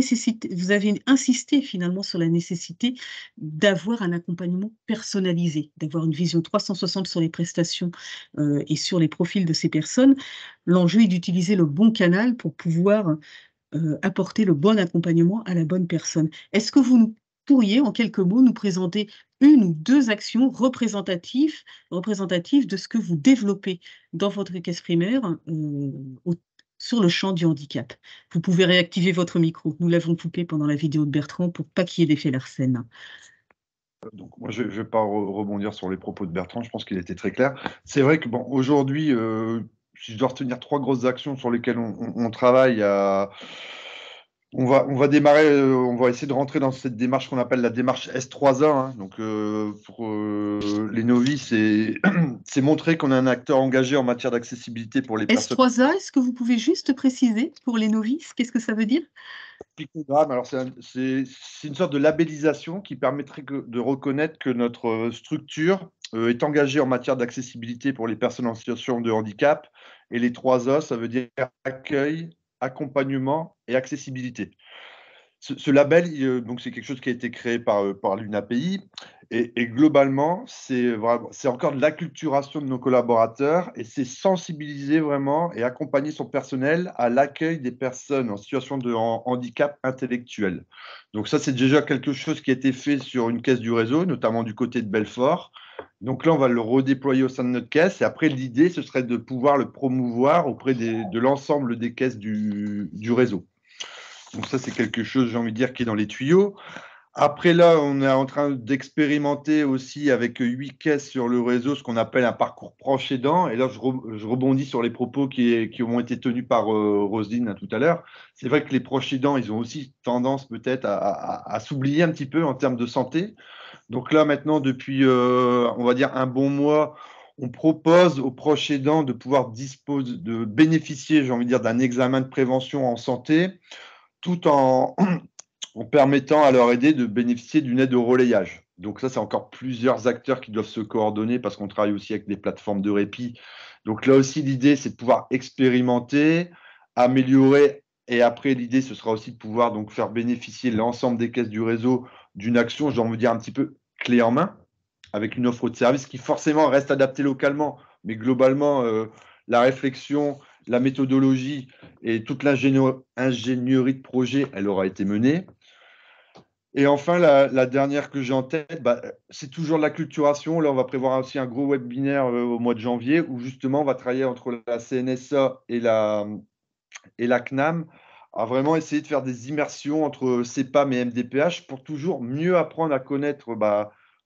insisté finalement sur la nécessité d'avoir un accompagnement personnalisé, d'avoir une vision 360 sur les prestations et sur les profils de ces personnes. L'enjeu est d'utiliser le bon canal pour pouvoir apporter le bon accompagnement à la bonne personne. Est-ce que vous pourriez, en quelques mots, nous présenter 1 ou 2 actions représentatives de ce que vous développez dans votre caisse primaire sur le champ du handicap? Vous pouvez réactiver votre micro. Nous l'avons coupé pendant la vidéo de Bertrand pour pas qu'il y ait d'effet Larsen. Donc, moi, je ne vais pas rebondir sur les propos de Bertrand. Je pense qu'il était très clair. C'est vrai que, bon, aujourd'hui, si je dois retenir 3 grosses actions sur lesquelles on travaille, On va démarrer, on va essayer de rentrer dans cette démarche qu'on appelle la démarche S3A. Hein. Donc, pour les novices, c'est montrer qu'on est un acteur engagé en matière d'accessibilité pour les personnes. S3A, est-ce que vous pouvez juste préciser pour les novices, qu'est-ce que ça veut dire? Pictogramme, alors c'est une sorte de labellisation qui permettrait de reconnaître que notre structure est engagée en matière d'accessibilité pour les personnes en situation de handicap. Et les 3A, ça veut dire accueil, accompagnement et accessibilité. Ce label, donc c'est quelque chose qui a été créé par l'UNAPI et globalement, c'est encore de l'acculturation de nos collaborateurs et c'est sensibiliser vraiment et accompagner son personnel à l'accueil des personnes en situation de handicap intellectuel. Donc ça, c'est déjà quelque chose qui a été fait sur une caisse du réseau, notamment du côté de Belfort. Donc là, on va le redéployer au sein de notre caisse et après, l'idée, ce serait de pouvoir le promouvoir auprès de l'ensemble des caisses du réseau. Donc ça, c'est quelque chose, j'ai envie de dire, qui est dans les tuyaux. Après, là, on est en train d'expérimenter aussi avec 8 caisses sur le réseau ce qu'on appelle un parcours proche aidant. Et là, je rebondis sur les propos qui ont été tenus par Roselyne hein, tout à l'heure. C'est vrai que les proches aidants, ils ont aussi tendance peut-être à s'oublier un petit peu en termes de santé. Donc là, maintenant, depuis, on va dire, un bon mois, on propose aux proches aidants de pouvoir de bénéficier, j'ai envie de dire, d'un examen de prévention en santé tout en permettant à leur aider de bénéficier d'une aide au relayage. Donc ça, c'est encore plusieurs acteurs qui doivent se coordonner parce qu'on travaille aussi avec des plateformes de répit. Donc là aussi, l'idée, c'est de pouvoir expérimenter, améliorer, et après, l'idée, ce sera aussi de pouvoir donc faire bénéficier l'ensemble des caisses du réseau d'une action, j'ai envie de dire un petit peu clé en main, avec une offre de service qui forcément reste adaptée localement, mais globalement, la réflexion, la méthodologie et toute l'ingénierie de projet, elle aura été menée. Et enfin, la dernière que j'ai en tête, c'est toujours de l'acculturation. Là, on va prévoir aussi un gros webinaire au mois de janvier où justement, on va travailler entre la CNSA et la CNAM à vraiment essayer de faire des immersions entre CEPAM et MDPH pour toujours mieux apprendre à connaître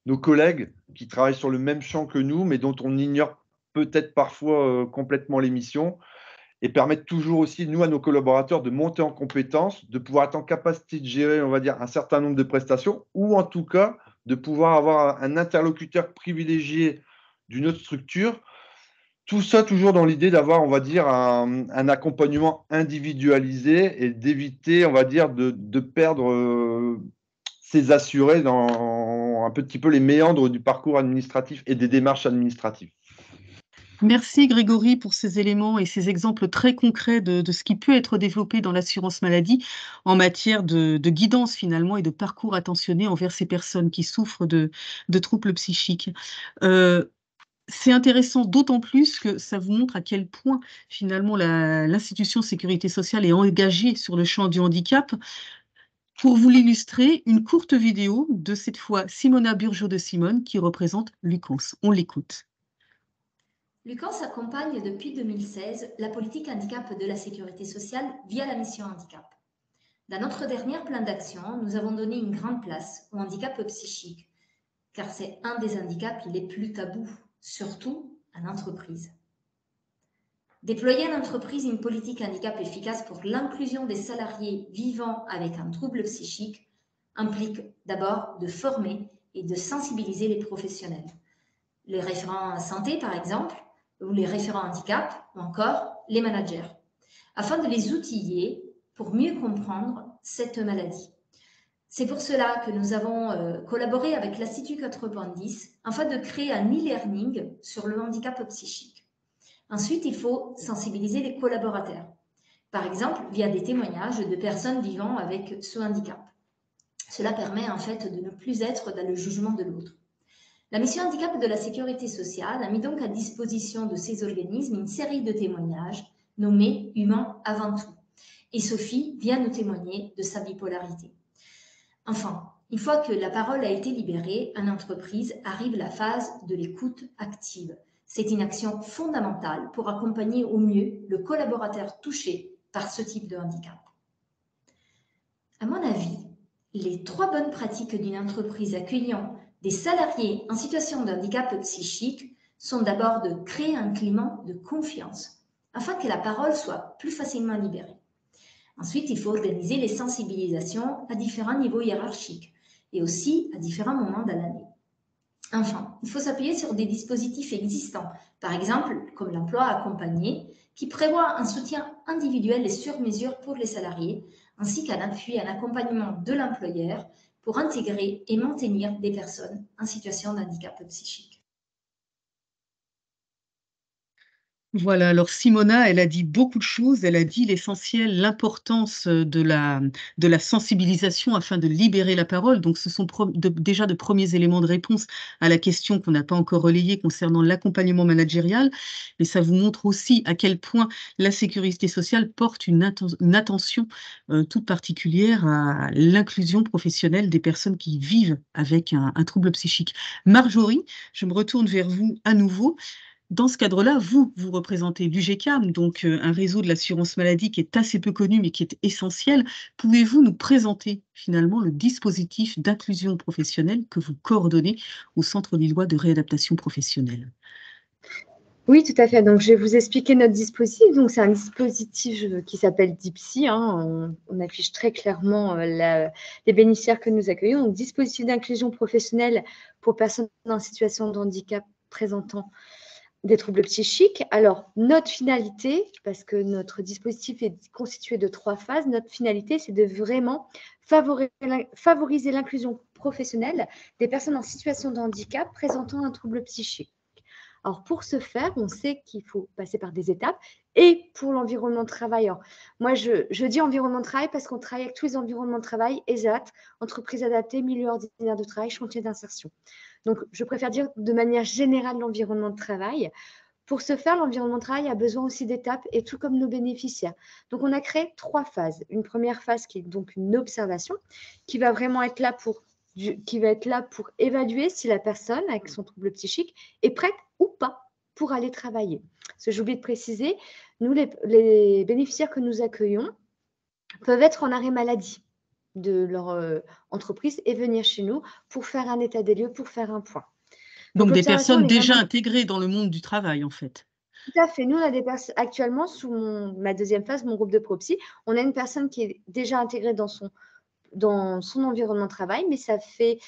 nos collègues qui travaillent sur le même champ que nous, mais dont on ignore peut-être parfois complètement les missions, et permettre toujours aussi, nous, à nos collaborateurs, de monter en compétences, de pouvoir être en capacité de gérer, on va dire, un certain nombre de prestations, ou en tout cas, de pouvoir avoir un interlocuteur privilégié d'une autre structure. Tout ça toujours dans l'idée d'avoir, on va dire, un accompagnement individualisé et d'éviter, on va dire, de perdre ses assurés dans un petit peu les méandres du parcours administratif et des démarches administratives. Merci Grégory pour ces éléments et ces exemples très concrets de ce qui peut être développé dans l'assurance maladie en matière de guidance finalement et de parcours attentionné envers ces personnes qui souffrent de troubles psychiques. C'est intéressant d'autant plus que ça vous montre à quel point finalement l'institution Sécurité sociale est engagée sur le champ du handicap. Pour vous l'illustrer, une courte vidéo de cette fois Simona Burgeot de Simone qui représente Lucans. On l'écoute. Lucans accompagne depuis 2016 la politique handicap de la Sécurité sociale via la mission handicap. Dans notre dernier plan d'action, nous avons donné une grande place au handicap psychique, car c'est un des handicaps les plus tabous, surtout en entreprise. Déployer en entreprise une politique handicap efficace pour l'inclusion des salariés vivant avec un trouble psychique implique d'abord de former et de sensibiliser les professionnels. Les référents santé, par exemple, ou les référents handicap, ou encore les managers, afin de les outiller pour mieux comprendre cette maladie. C'est pour cela que nous avons collaboré avec l'Institut 4.10 afin de créer un e-learning sur le handicap psychique. Ensuite, il faut sensibiliser les collaborateurs, par exemple via des témoignages de personnes vivant avec ce handicap. Cela permet en fait de ne plus être dans le jugement de l'autre. La mission handicap de la Sécurité sociale a mis donc à disposition de ces organismes une série de témoignages nommés « Humains avant tout ». Et Sophie vient nous témoigner de sa bipolarité. Enfin, une fois que la parole a été libérée, en entreprise arrive la phase de l'écoute active. C'est une action fondamentale pour accompagner au mieux le collaborateur touché par ce type de handicap. À mon avis, les 3 bonnes pratiques d'une entreprise accueillant des salariés en situation de handicap psychique sont d'abord de créer un climat de confiance afin que la parole soit plus facilement libérée. Ensuite, il faut organiser les sensibilisations à différents niveaux hiérarchiques et aussi à différents moments de l'année. Enfin, il faut s'appuyer sur des dispositifs existants, par exemple comme l'emploi accompagné, qui prévoit un soutien individuel et sur mesure pour les salariés, ainsi qu'un appui et un accompagnement de l'employeur pour intégrer et maintenir des personnes en situation de handicap psychique. Voilà, alors Simona, elle a dit beaucoup de choses. Elle a dit l'essentiel, l'importance de la sensibilisation afin de libérer la parole. Donc, ce sont déjà de premiers éléments de réponse à la question qu'on n'a pas encore relayée concernant l'accompagnement managérial. Mais ça vous montre aussi à quel point la sécurité sociale porte une attention toute particulière à l'inclusion professionnelle des personnes qui vivent avec un trouble psychique. Marjorie, je me retourne vers vous à nouveau. Dans ce cadre-là, vous représentez l'UGCAM, donc un réseau de l'assurance maladie qui est assez peu connu mais qui est essentiel. Pouvez-vous nous présenter finalement le dispositif d'inclusion professionnelle que vous coordonnez au Centre lillois de réadaptation professionnelle? Oui, tout à fait. Donc, je vais vous expliquer notre dispositif. Donc, c'est un dispositif qui s'appelle DIPSY. On affiche très clairement les bénéficiaires que nous accueillons. Donc, dispositif d'inclusion professionnelle pour personnes en situation de handicap présentant des troubles psychiques. Alors, notre finalité, parce que notre dispositif est constitué de 3 phases, notre finalité, c'est de vraiment favoriser l'inclusion professionnelle des personnes en situation de handicap présentant un trouble psychique. Alors, pour ce faire, on sait qu'il faut passer par des étapes. Et pour l'environnement de travail, alors, moi, je dis environnement de travail parce qu'on travaille avec tous les environnements de travail, ESAT, entreprise adaptée, milieu ordinaire de travail, chantier d'insertion. Donc, je préfère dire de manière générale l'environnement de travail. Pour ce faire, l'environnement de travail a besoin aussi d'étapes, et tout comme nos bénéficiaires. Donc, on a créé 3 phases. Une première phase qui est donc une observation, qui va vraiment être là pour évaluer si la personne avec son trouble psychique est prête ou pas pour aller travailler. Parce que j'ai oublié de préciser, nous, les bénéficiaires que nous accueillons peuvent être en arrêt maladie de leur entreprise et venir chez nous pour faire un état des lieux, pour faire un point. Donc des personnes déjà intégrées dans le monde du travail, en fait. Tout à fait. Nous, on a des personnes actuellement, sous ma deuxième phase, mon groupe de propsy, on a une personne qui est déjà intégrée dans son environnement de travail, mais ça fait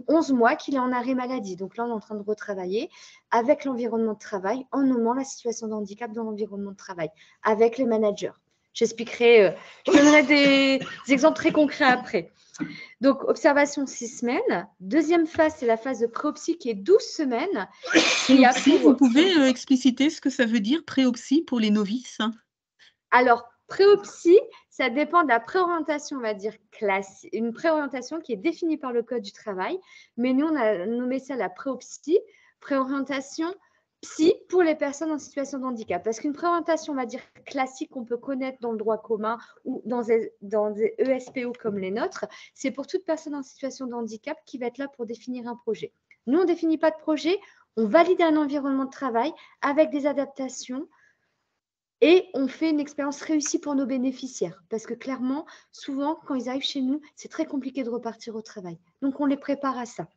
11 mois qu'il est en arrêt maladie. Donc là, on est en train de retravailler avec l'environnement de travail en nommant la situation de handicap dans l'environnement de travail, avec les managers. J'expliquerai, je donnerai des exemples très concrets après. Donc, observation 6 semaines. Deuxième phase, c'est la phase de préopsie qui est 12 semaines. Préopsie, vous pouvez expliciter ce que ça veut dire, préopsie, pour les novices? Alors, préopsie, ça dépend de la préorientation, on va dire, classique. Une préorientation qui est définie par le Code du travail. Mais nous, on a nommé ça la préopsie, préorientation psy pour les personnes en situation de handicap. Parce qu'une préorientation, on va dire, classique qu'on peut connaître dans le droit commun ou dans des ESPO comme les nôtres, c'est pour toute personne en situation de handicap qui va être là pour définir un projet. Nous, on ne définit pas de projet, on valide un environnement de travail avec des adaptations et on fait une expérience réussie pour nos bénéficiaires. Parce que clairement, souvent, quand ils arrivent chez nous, c'est très compliqué de repartir au travail. Donc, on les prépare à ça.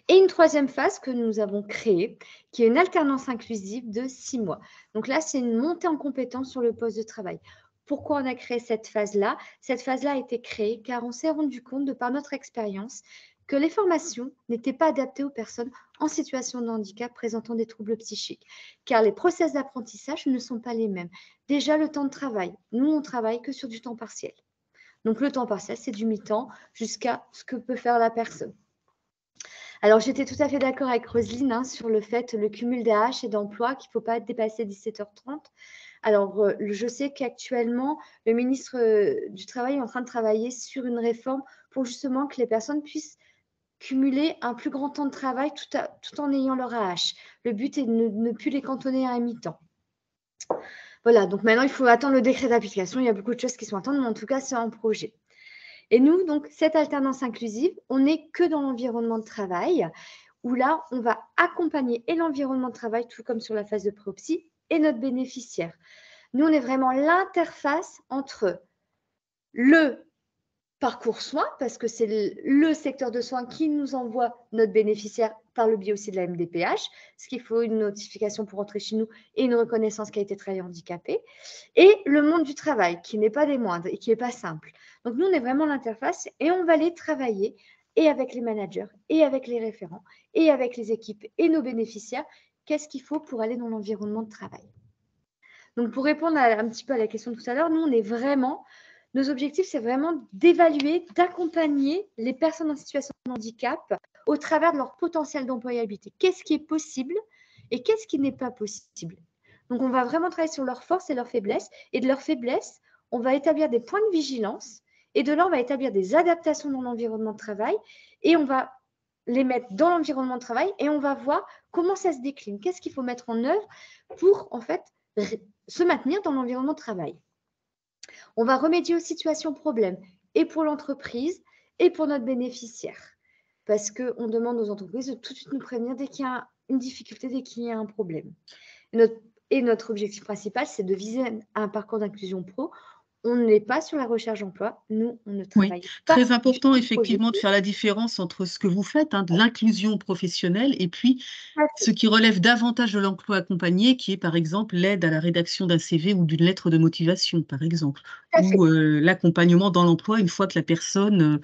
Et une troisième phase que nous avons créée, qui est une alternance inclusive de 6 mois. Donc là, c'est une montée en compétence sur le poste de travail. Pourquoi on a créé cette phase-là? Cette phase-là a été créée car on s'est rendu compte, de par notre expérience, que les formations n'étaient pas adaptées aux personnes en situation de handicap présentant des troubles psychiques, car les process d'apprentissage ne sont pas les mêmes. Déjà, le temps de travail. Nous, on travaille que sur du temps partiel. Donc, le temps partiel, c'est du mi-temps jusqu'à ce que peut faire la personne. Alors, j'étais tout à fait d'accord avec Roselyne sur le fait, le cumul d'AH et d'emploi, qu'il ne faut pas dépasser 17h30. Alors, je sais qu'actuellement, le ministre du Travail est en train de travailler sur une réforme pour justement que les personnes puissent cumuler un plus grand temps de travail tout en ayant leur AH. Le but est de ne plus les cantonner à un mi-temps. Voilà, donc maintenant, il faut attendre le décret d'application. Il y a beaucoup de choses qui sont attendues, mais en tout cas, c'est un projet. Et nous, donc, cette alternance inclusive, on n'est que dans l'environnement de travail, où là, on va accompagner et l'environnement de travail, tout comme sur la phase de préopsie, et notre bénéficiaire. Nous, on est vraiment l'interface entre le parcours soins, parce que c'est le secteur de soins qui nous envoie notre bénéficiaire par le biais aussi de la MDPH, ce qu'il faut une notification pour entrer chez nous et une reconnaissance qualité travailleur handicapé, et le monde du travail, qui n'est pas des moindres et qui n'est pas simple. Donc, nous, on est vraiment l'interface et on va aller travailler et avec les managers, et avec les référents, et avec les équipes et nos bénéficiaires, qu'est-ce qu'il faut pour aller dans l'environnement de travail. Donc, pour répondre un petit peu à la question de tout à l'heure, nous, on est vraiment... Nos objectifs, c'est vraiment d'évaluer, d'accompagner les personnes en situation de handicap au travers de leur potentiel d'employabilité. Qu'est-ce qui est possible et qu'est-ce qui n'est pas possible? Donc, on va vraiment travailler sur leurs forces et leurs faiblesses. Et de leurs faiblesses, on va établir des points de vigilance. Et de là, on va établir des adaptations dans l'environnement de travail. Et on va les mettre dans l'environnement de travail et on va voir comment ça se décline. Qu'est-ce qu'il faut mettre en œuvre pour, en fait, se maintenir dans l'environnement de travail. On va remédier aux situations problèmes et pour l'entreprise et pour notre bénéficiaire. Parce qu'on demande aux entreprises de tout de suite nous prévenir dès qu'il y a une difficulté, dès qu'il y a un problème. Et notre objectif principal, c'est de viser un parcours d'inclusion pro. On n'est pas sur la recherche d'emploi. Nous, on ne travaille pas. Très important, effectivement, de faire la différence entre ce que vous faites, de l'inclusion professionnelle, et puis ce qui relève davantage de l'emploi accompagné, qui est par exemple l'aide à la rédaction d'un CV ou d'une lettre de motivation, par exemple, ou l'accompagnement dans l'emploi une fois que la personne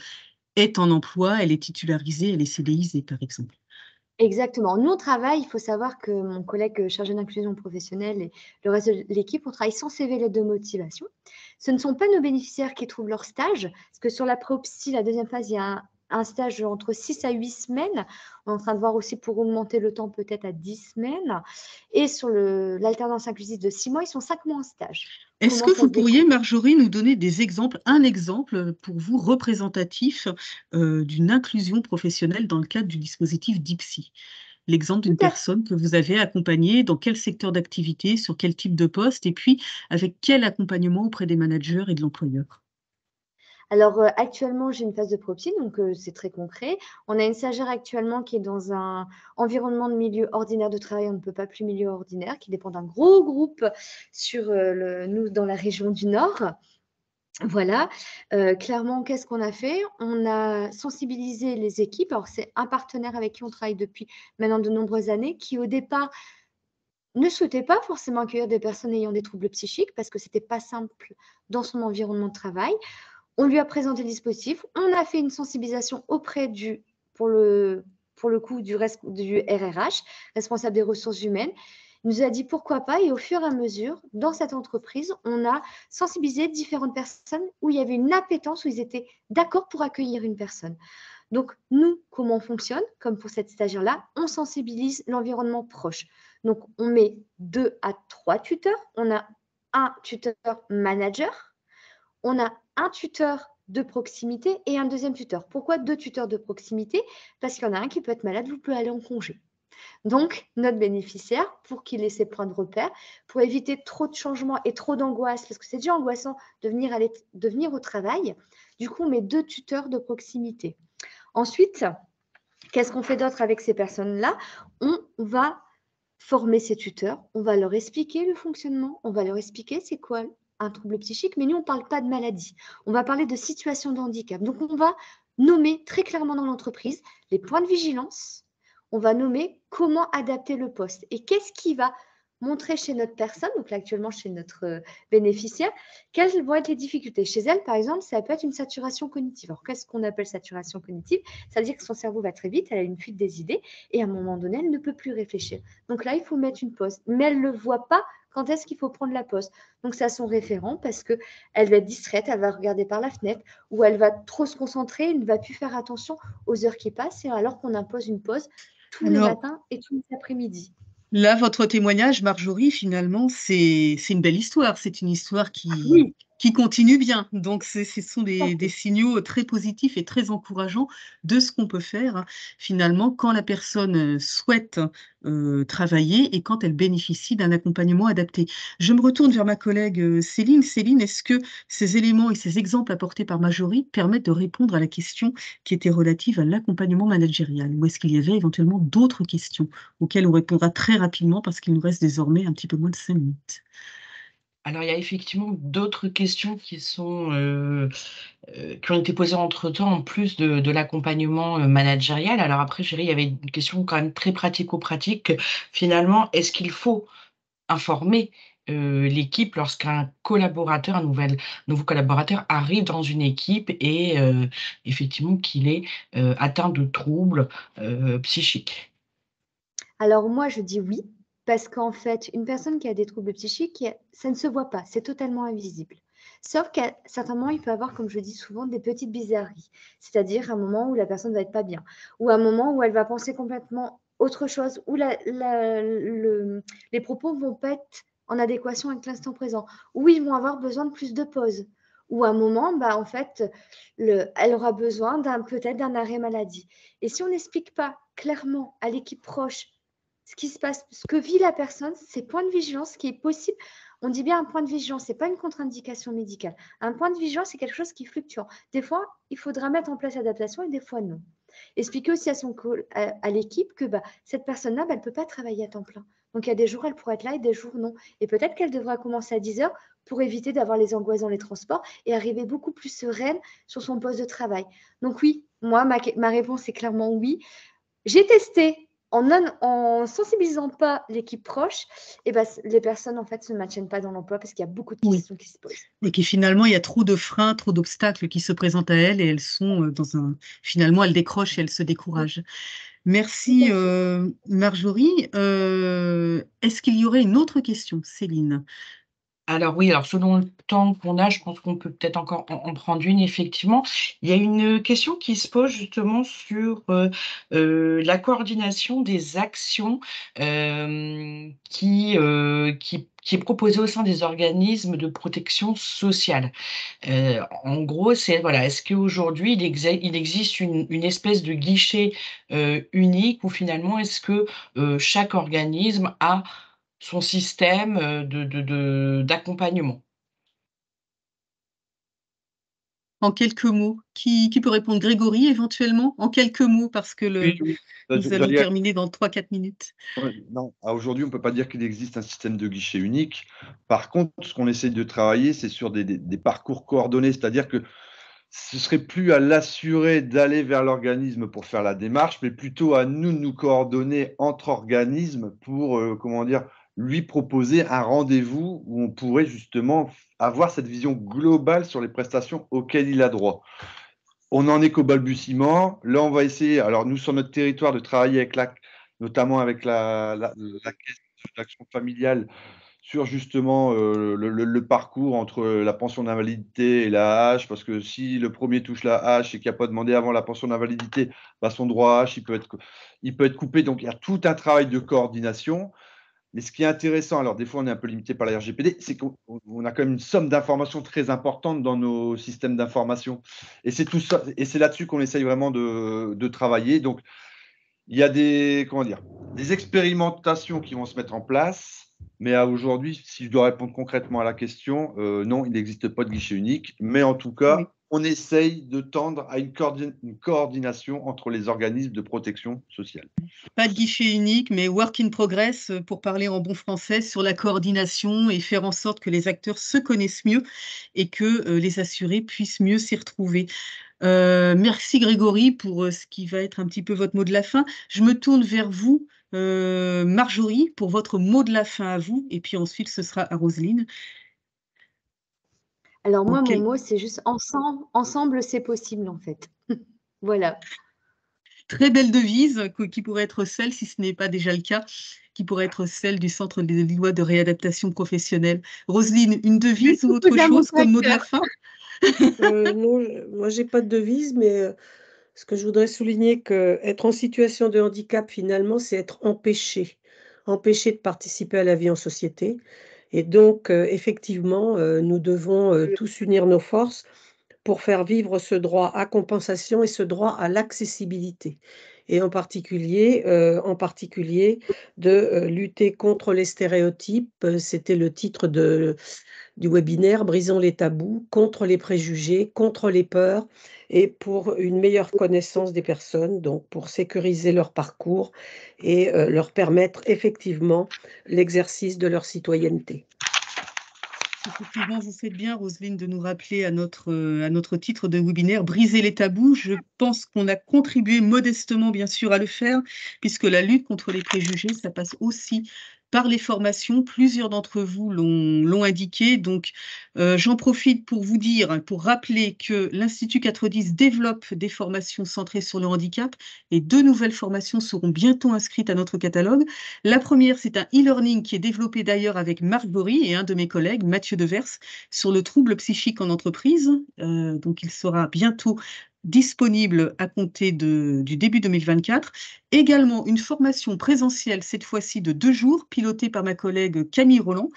est en emploi, elle est titularisée, elle est CDIsée, par exemple. Exactement. Nous, on travaille, il faut savoir que mon collègue chargé d'inclusion professionnelle et le reste de l'équipe, on travaille sans CV lettre de motivation. Ce ne sont pas nos bénéficiaires qui trouvent leur stage, parce que sur la préopsie, la deuxième phase, il y a un stage entre 6 à 8 semaines. On est en train de voir aussi pour augmenter le temps peut-être à 10 semaines. Et sur l'alternance inclusive de 6 mois, ils sont 5 mois en stage. Est-ce que vous pourriez, Marjorie, nous donner des exemples, un exemple pour vous représentatif d'une inclusion professionnelle dans le cadre du dispositif DIPSY? L'exemple d'une personne que vous avez accompagnée, dans quel secteur d'activité, sur quel type de poste, et puis avec quel accompagnement auprès des managers et de l'employeur? Alors, actuellement, j'ai une phase de préopsie, donc c'est très concret. On a une stagiaire actuellement qui est dans un environnement de milieu ordinaire de travail, on ne peut pas plus milieu ordinaire, qui dépend d'un gros groupe sur nous, dans la région du Nord. Voilà, clairement, qu'est-ce qu'on a fait? On a sensibilisé les équipes. Alors, c'est un partenaire avec qui on travaille depuis maintenant de nombreuses années, qui au départ ne souhaitait pas forcément accueillir des personnes ayant des troubles psychiques parce que ce n'était pas simple dans son environnement de travail. On lui a présenté le dispositif, on a fait une sensibilisation auprès pour le coup, du RRH, responsable des ressources humaines. Il nous a dit pourquoi pas, et au fur et à mesure, dans cette entreprise, on a sensibilisé différentes personnes où il y avait une appétence, où ils étaient d'accord pour accueillir une personne. Donc, nous, comment on fonctionne? Comme pour cette stagiaire-là, on sensibilise l'environnement proche. Donc, on met 2 à 3 tuteurs. On a un tuteur manager, on a un tuteur de proximité et un deuxième tuteur. Pourquoi 2 tuteurs de proximité? Parce qu'il y en a un qui peut être malade, vous pouvez aller en congé. Donc, notre bénéficiaire, pour qu'il ait ses points de repère, pour éviter trop de changements et trop d'angoisse, parce que c'est déjà angoissant de venir au travail, du coup, on met 2 tuteurs de proximité. Ensuite, qu'est-ce qu'on fait d'autre avec ces personnes-là? On va former ces tuteurs, on va leur expliquer le fonctionnement, on va leur expliquer c'est quoi un trouble psychique, mais nous, on ne parle pas de maladie. On va parler de situation de handicap. Donc, on va nommer très clairement dans l'entreprise les points de vigilance. On va nommer comment adapter le poste. Et qu'est-ce qui va montrer chez notre personne, donc là actuellement chez notre bénéficiaire, quelles vont être les difficultés. Chez elle, par exemple, ça peut être une saturation cognitive. Alors, qu'est-ce qu'on appelle saturation cognitive? Ça veut dire que son cerveau va très vite, elle a une fuite des idées, et à un moment donné, elle ne peut plus réfléchir. Donc là, il faut mettre une pause. Mais elle ne le voit pas quand est-ce qu'il faut prendre la pause. Donc, c'est à son référent parce qu'elle va être distraite, elle va regarder par la fenêtre, ou elle va trop se concentrer, elle ne va plus faire attention aux heures qui passent, et alors qu'on impose une pause tous les matins et tous les après-midi. Là, votre témoignage, Marjorie, finalement, c'est une belle histoire. C'est une histoire qui continue bien. Donc, ce sont des signaux très positifs et très encourageants de ce qu'on peut faire, finalement, quand la personne souhaite travailler et quand elle bénéficie d'un accompagnement adapté. Je me retourne vers ma collègue Céline. Céline, est-ce que ces éléments et ces exemples apportés par Marjorie permettent de répondre à la question qui était relative à l'accompagnement managérial? Ou est-ce qu'il y avait éventuellement d'autres questions auxquelles on répondra très rapidement parce qu'il nous reste désormais un petit peu moins de 5 minutes? Alors, il y a effectivement d'autres questions qui ont été posées entre-temps, en plus de l'accompagnement managérial. Alors après, je dirais, il y avait une question quand même très pratico-pratique. Finalement, est-ce qu'il faut informer l'équipe lorsqu'un collaborateur, nouveau collaborateur arrive dans une équipe et effectivement qu'il est atteint de troubles psychiques? Alors moi, je dis oui, parce qu'en fait, une personne qui a des troubles psychiques, ça ne se voit pas, c'est totalement invisible. Sauf qu'à certains moments, il peut avoir, comme je dis souvent, des petites bizarreries. C'est-à-dire un moment où la personne va être pas bien, ou un moment où elle va penser complètement autre chose, où les propos vont pas être en adéquation avec l'instant présent, où ils vont avoir besoin de plus de pauses, ou à un moment, bah, en fait, elle aura besoin peut-être d'un arrêt maladie. Et si on n'explique pas clairement à l'équipe proche ce qui se passe, ce que vit la personne, ses points de vigilance, ce qui est possible. On dit bien un point de vigilance, ce n'est pas une contre-indication médicale. Un point de vigilance, c'est quelque chose qui est fluctuant. Des fois, il faudra mettre en place l'adaptation et des fois, non. Expliquer aussi à l'équipe que cette personne-là, elle ne peut pas travailler à temps plein. Donc, il y a des jours, elle pourra être là et des jours, non. Et peut-être qu'elle devra commencer à 10 heures pour éviter d'avoir les angoisses dans les transports et arriver beaucoup plus sereine sur son poste de travail. Donc, oui, moi, ma réponse est clairement oui. J'ai testé en sensibilisant pas l'équipe proche, et les personnes en fait se maintiennent pas dans l'emploi parce qu'il y a beaucoup de questions qui se posent. Et qui finalement, il y a trop de freins, trop d'obstacles qui se présentent à elles et elles sont finalement, elles décrochent et elles se découragent. Merci Marjorie. Est-ce qu'il y aurait une autre question, Céline? Alors oui, alors selon le temps qu'on a, je pense qu'on peut peut-être encore en prendre une, effectivement. Il y a une question qui se pose justement sur la coordination des actions qui est proposée au sein des organismes de protection sociale. En gros, c'est voilà, est-ce qu'aujourd'hui il existe une espèce de guichet unique ou finalement est-ce que chaque organisme a son système d'accompagnement? En quelques mots, qui peut répondre? Grégory, éventuellement? En quelques mots, parce que Oui. nous allons terminer dans 3-4 minutes. Ouais, non, aujourd'hui, on ne peut pas dire qu'il existe un système de guichet unique. Par contre, ce qu'on essaye de travailler, c'est sur des parcours coordonnés, c'est-à-dire que ce serait plus à l'assuré d'aller vers l'organisme pour faire la démarche, mais plutôt à nous de nous coordonner entre organismes pour, comment dire, lui proposer un rendez-vous où on pourrait justement avoir cette vision globale sur les prestations auxquelles il a droit. On n'en est qu'au balbutiement. Là, on va essayer, alors nous, sur notre territoire, de travailler avec notamment avec la caisse d'action familiale sur justement le parcours entre la pension d'invalidité et la hache, parce que si le premier touche la hache et qu'il n'y a pas demandé avant la pension d'invalidité, son droit à hache, il peut être coupé. Donc, il y a tout un travail de coordination. Mais ce qui est intéressant, alors des fois on est un peu limité par la RGPD, c'est qu'on a quand même une somme d'informations très importante dans nos systèmes d'information. Et c'est tout ça, et c'est là-dessus qu'on essaye vraiment de travailler. Donc, il y a des expérimentations qui vont se mettre en place, mais à aujourd'hui, si je dois répondre concrètement à la question, non, il n'existe pas de guichet unique, mais en tout cas, on essaye de tendre à une coordination entre les organismes de protection sociale. Pas de guichet unique, mais work in progress, pour parler en bon français, sur la coordination et faire en sorte que les acteurs se connaissent mieux et que les assurés puissent mieux s'y retrouver. Merci Grégory pour ce qui va être un petit peu votre mot de la fin. Je me tourne vers vous, Marjorie, pour votre mot de la fin à vous, et puis ensuite ce sera à Roselyne. Alors moi, mon mot, c'est juste ensemble, c'est possible en fait. Voilà. Très belle devise qui pourrait être celle, si ce n'est pas déjà le cas, qui pourrait être celle du Centre des lois de réadaptation professionnelle. Roselyne, une devise ou autre chose comme mot de la fin? Non, moi, je n'ai pas de devise, mais ce que je voudrais souligner, qu'être en situation de handicap, finalement, c'est être empêché de participer à la vie en société. Et donc, effectivement, nous devons tous unir nos forces pour faire vivre ce droit à compensation et ce droit à l'accessibilité. Et en particulier de lutter contre les stéréotypes. C'était le titre du webinaire, Brisons les tabous, contre les préjugés, contre les peurs, et pour une meilleure connaissance des personnes, donc pour sécuriser leur parcours et leur permettre effectivement l'exercice de leur citoyenneté. Effectivement, vous faites bien, Roselyne, de nous rappeler à notre titre de webinaire, briser les tabous. Je pense qu'on a contribué modestement, bien sûr, à le faire, puisque la lutte contre les préjugés, ça passe aussi par les formations. Plusieurs d'entre vous l'ont indiqué. Donc, j'en profite pour vous dire, pour rappeler que l'Institut 410 développe des formations centrées sur le handicap et 2 nouvelles formations seront bientôt inscrites à notre catalogue. La première, c'est un e-learning qui est développé d'ailleurs avec Marc Bory et un de mes collègues, Mathieu Devers, sur le trouble psychique en entreprise. Donc, il sera bientôt disponible à compter du début 2024. Également, une formation présentielle, cette fois-ci de 2 jours, pilotée par ma collègue Camille Roland,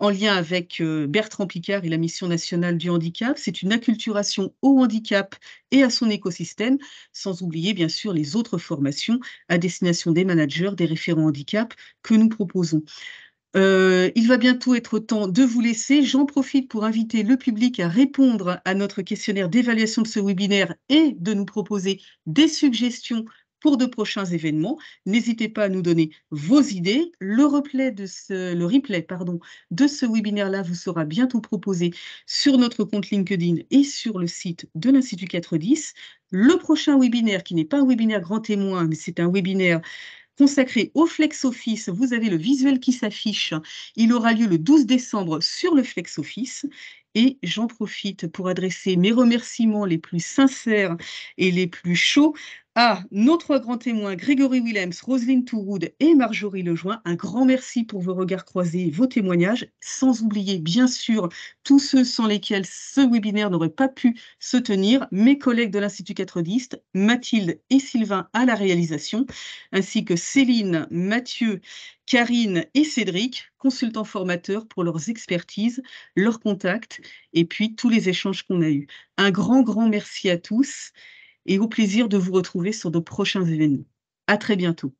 en lien avec Bertrand Picard et la Mission nationale du handicap. C'est une acculturation au handicap et à son écosystème, sans oublier bien sûr les autres formations à destination des managers, des référents handicap que nous proposons. Il va bientôt être temps de vous laisser. J'en profite pour inviter le public à répondre à notre questionnaire d'évaluation de ce webinaire et de nous proposer des suggestions pour de prochains événements. N'hésitez pas à nous donner vos idées. Le replay de ce webinaire-là vous sera bientôt proposé sur notre compte LinkedIn et sur le site de l'Institut 410. Le prochain webinaire, qui n'est pas un webinaire grand témoin, mais c'est un webinaire consacré au Flex Office, vous avez le visuel qui s'affiche. Il aura lieu le 12 décembre sur le Flex Office. Et j'en profite pour adresser mes remerciements les plus sincères et les plus chauds à nos 3 grands témoins, Grégory Willems, Roselyne Touroud et Marjorie Lejoin. Un grand merci pour vos regards croisés et vos témoignages, sans oublier bien sûr tous ceux sans lesquels ce webinaire n'aurait pas pu se tenir, mes collègues de l'Institut 410, Mathilde et Sylvain à la réalisation, ainsi que Céline, Mathieu, Karine et Cédric, consultants formateurs pour leurs expertises, leurs contacts et puis tous les échanges qu'on a eus. Un grand merci à tous et au plaisir de vous retrouver sur de prochains événements. À très bientôt.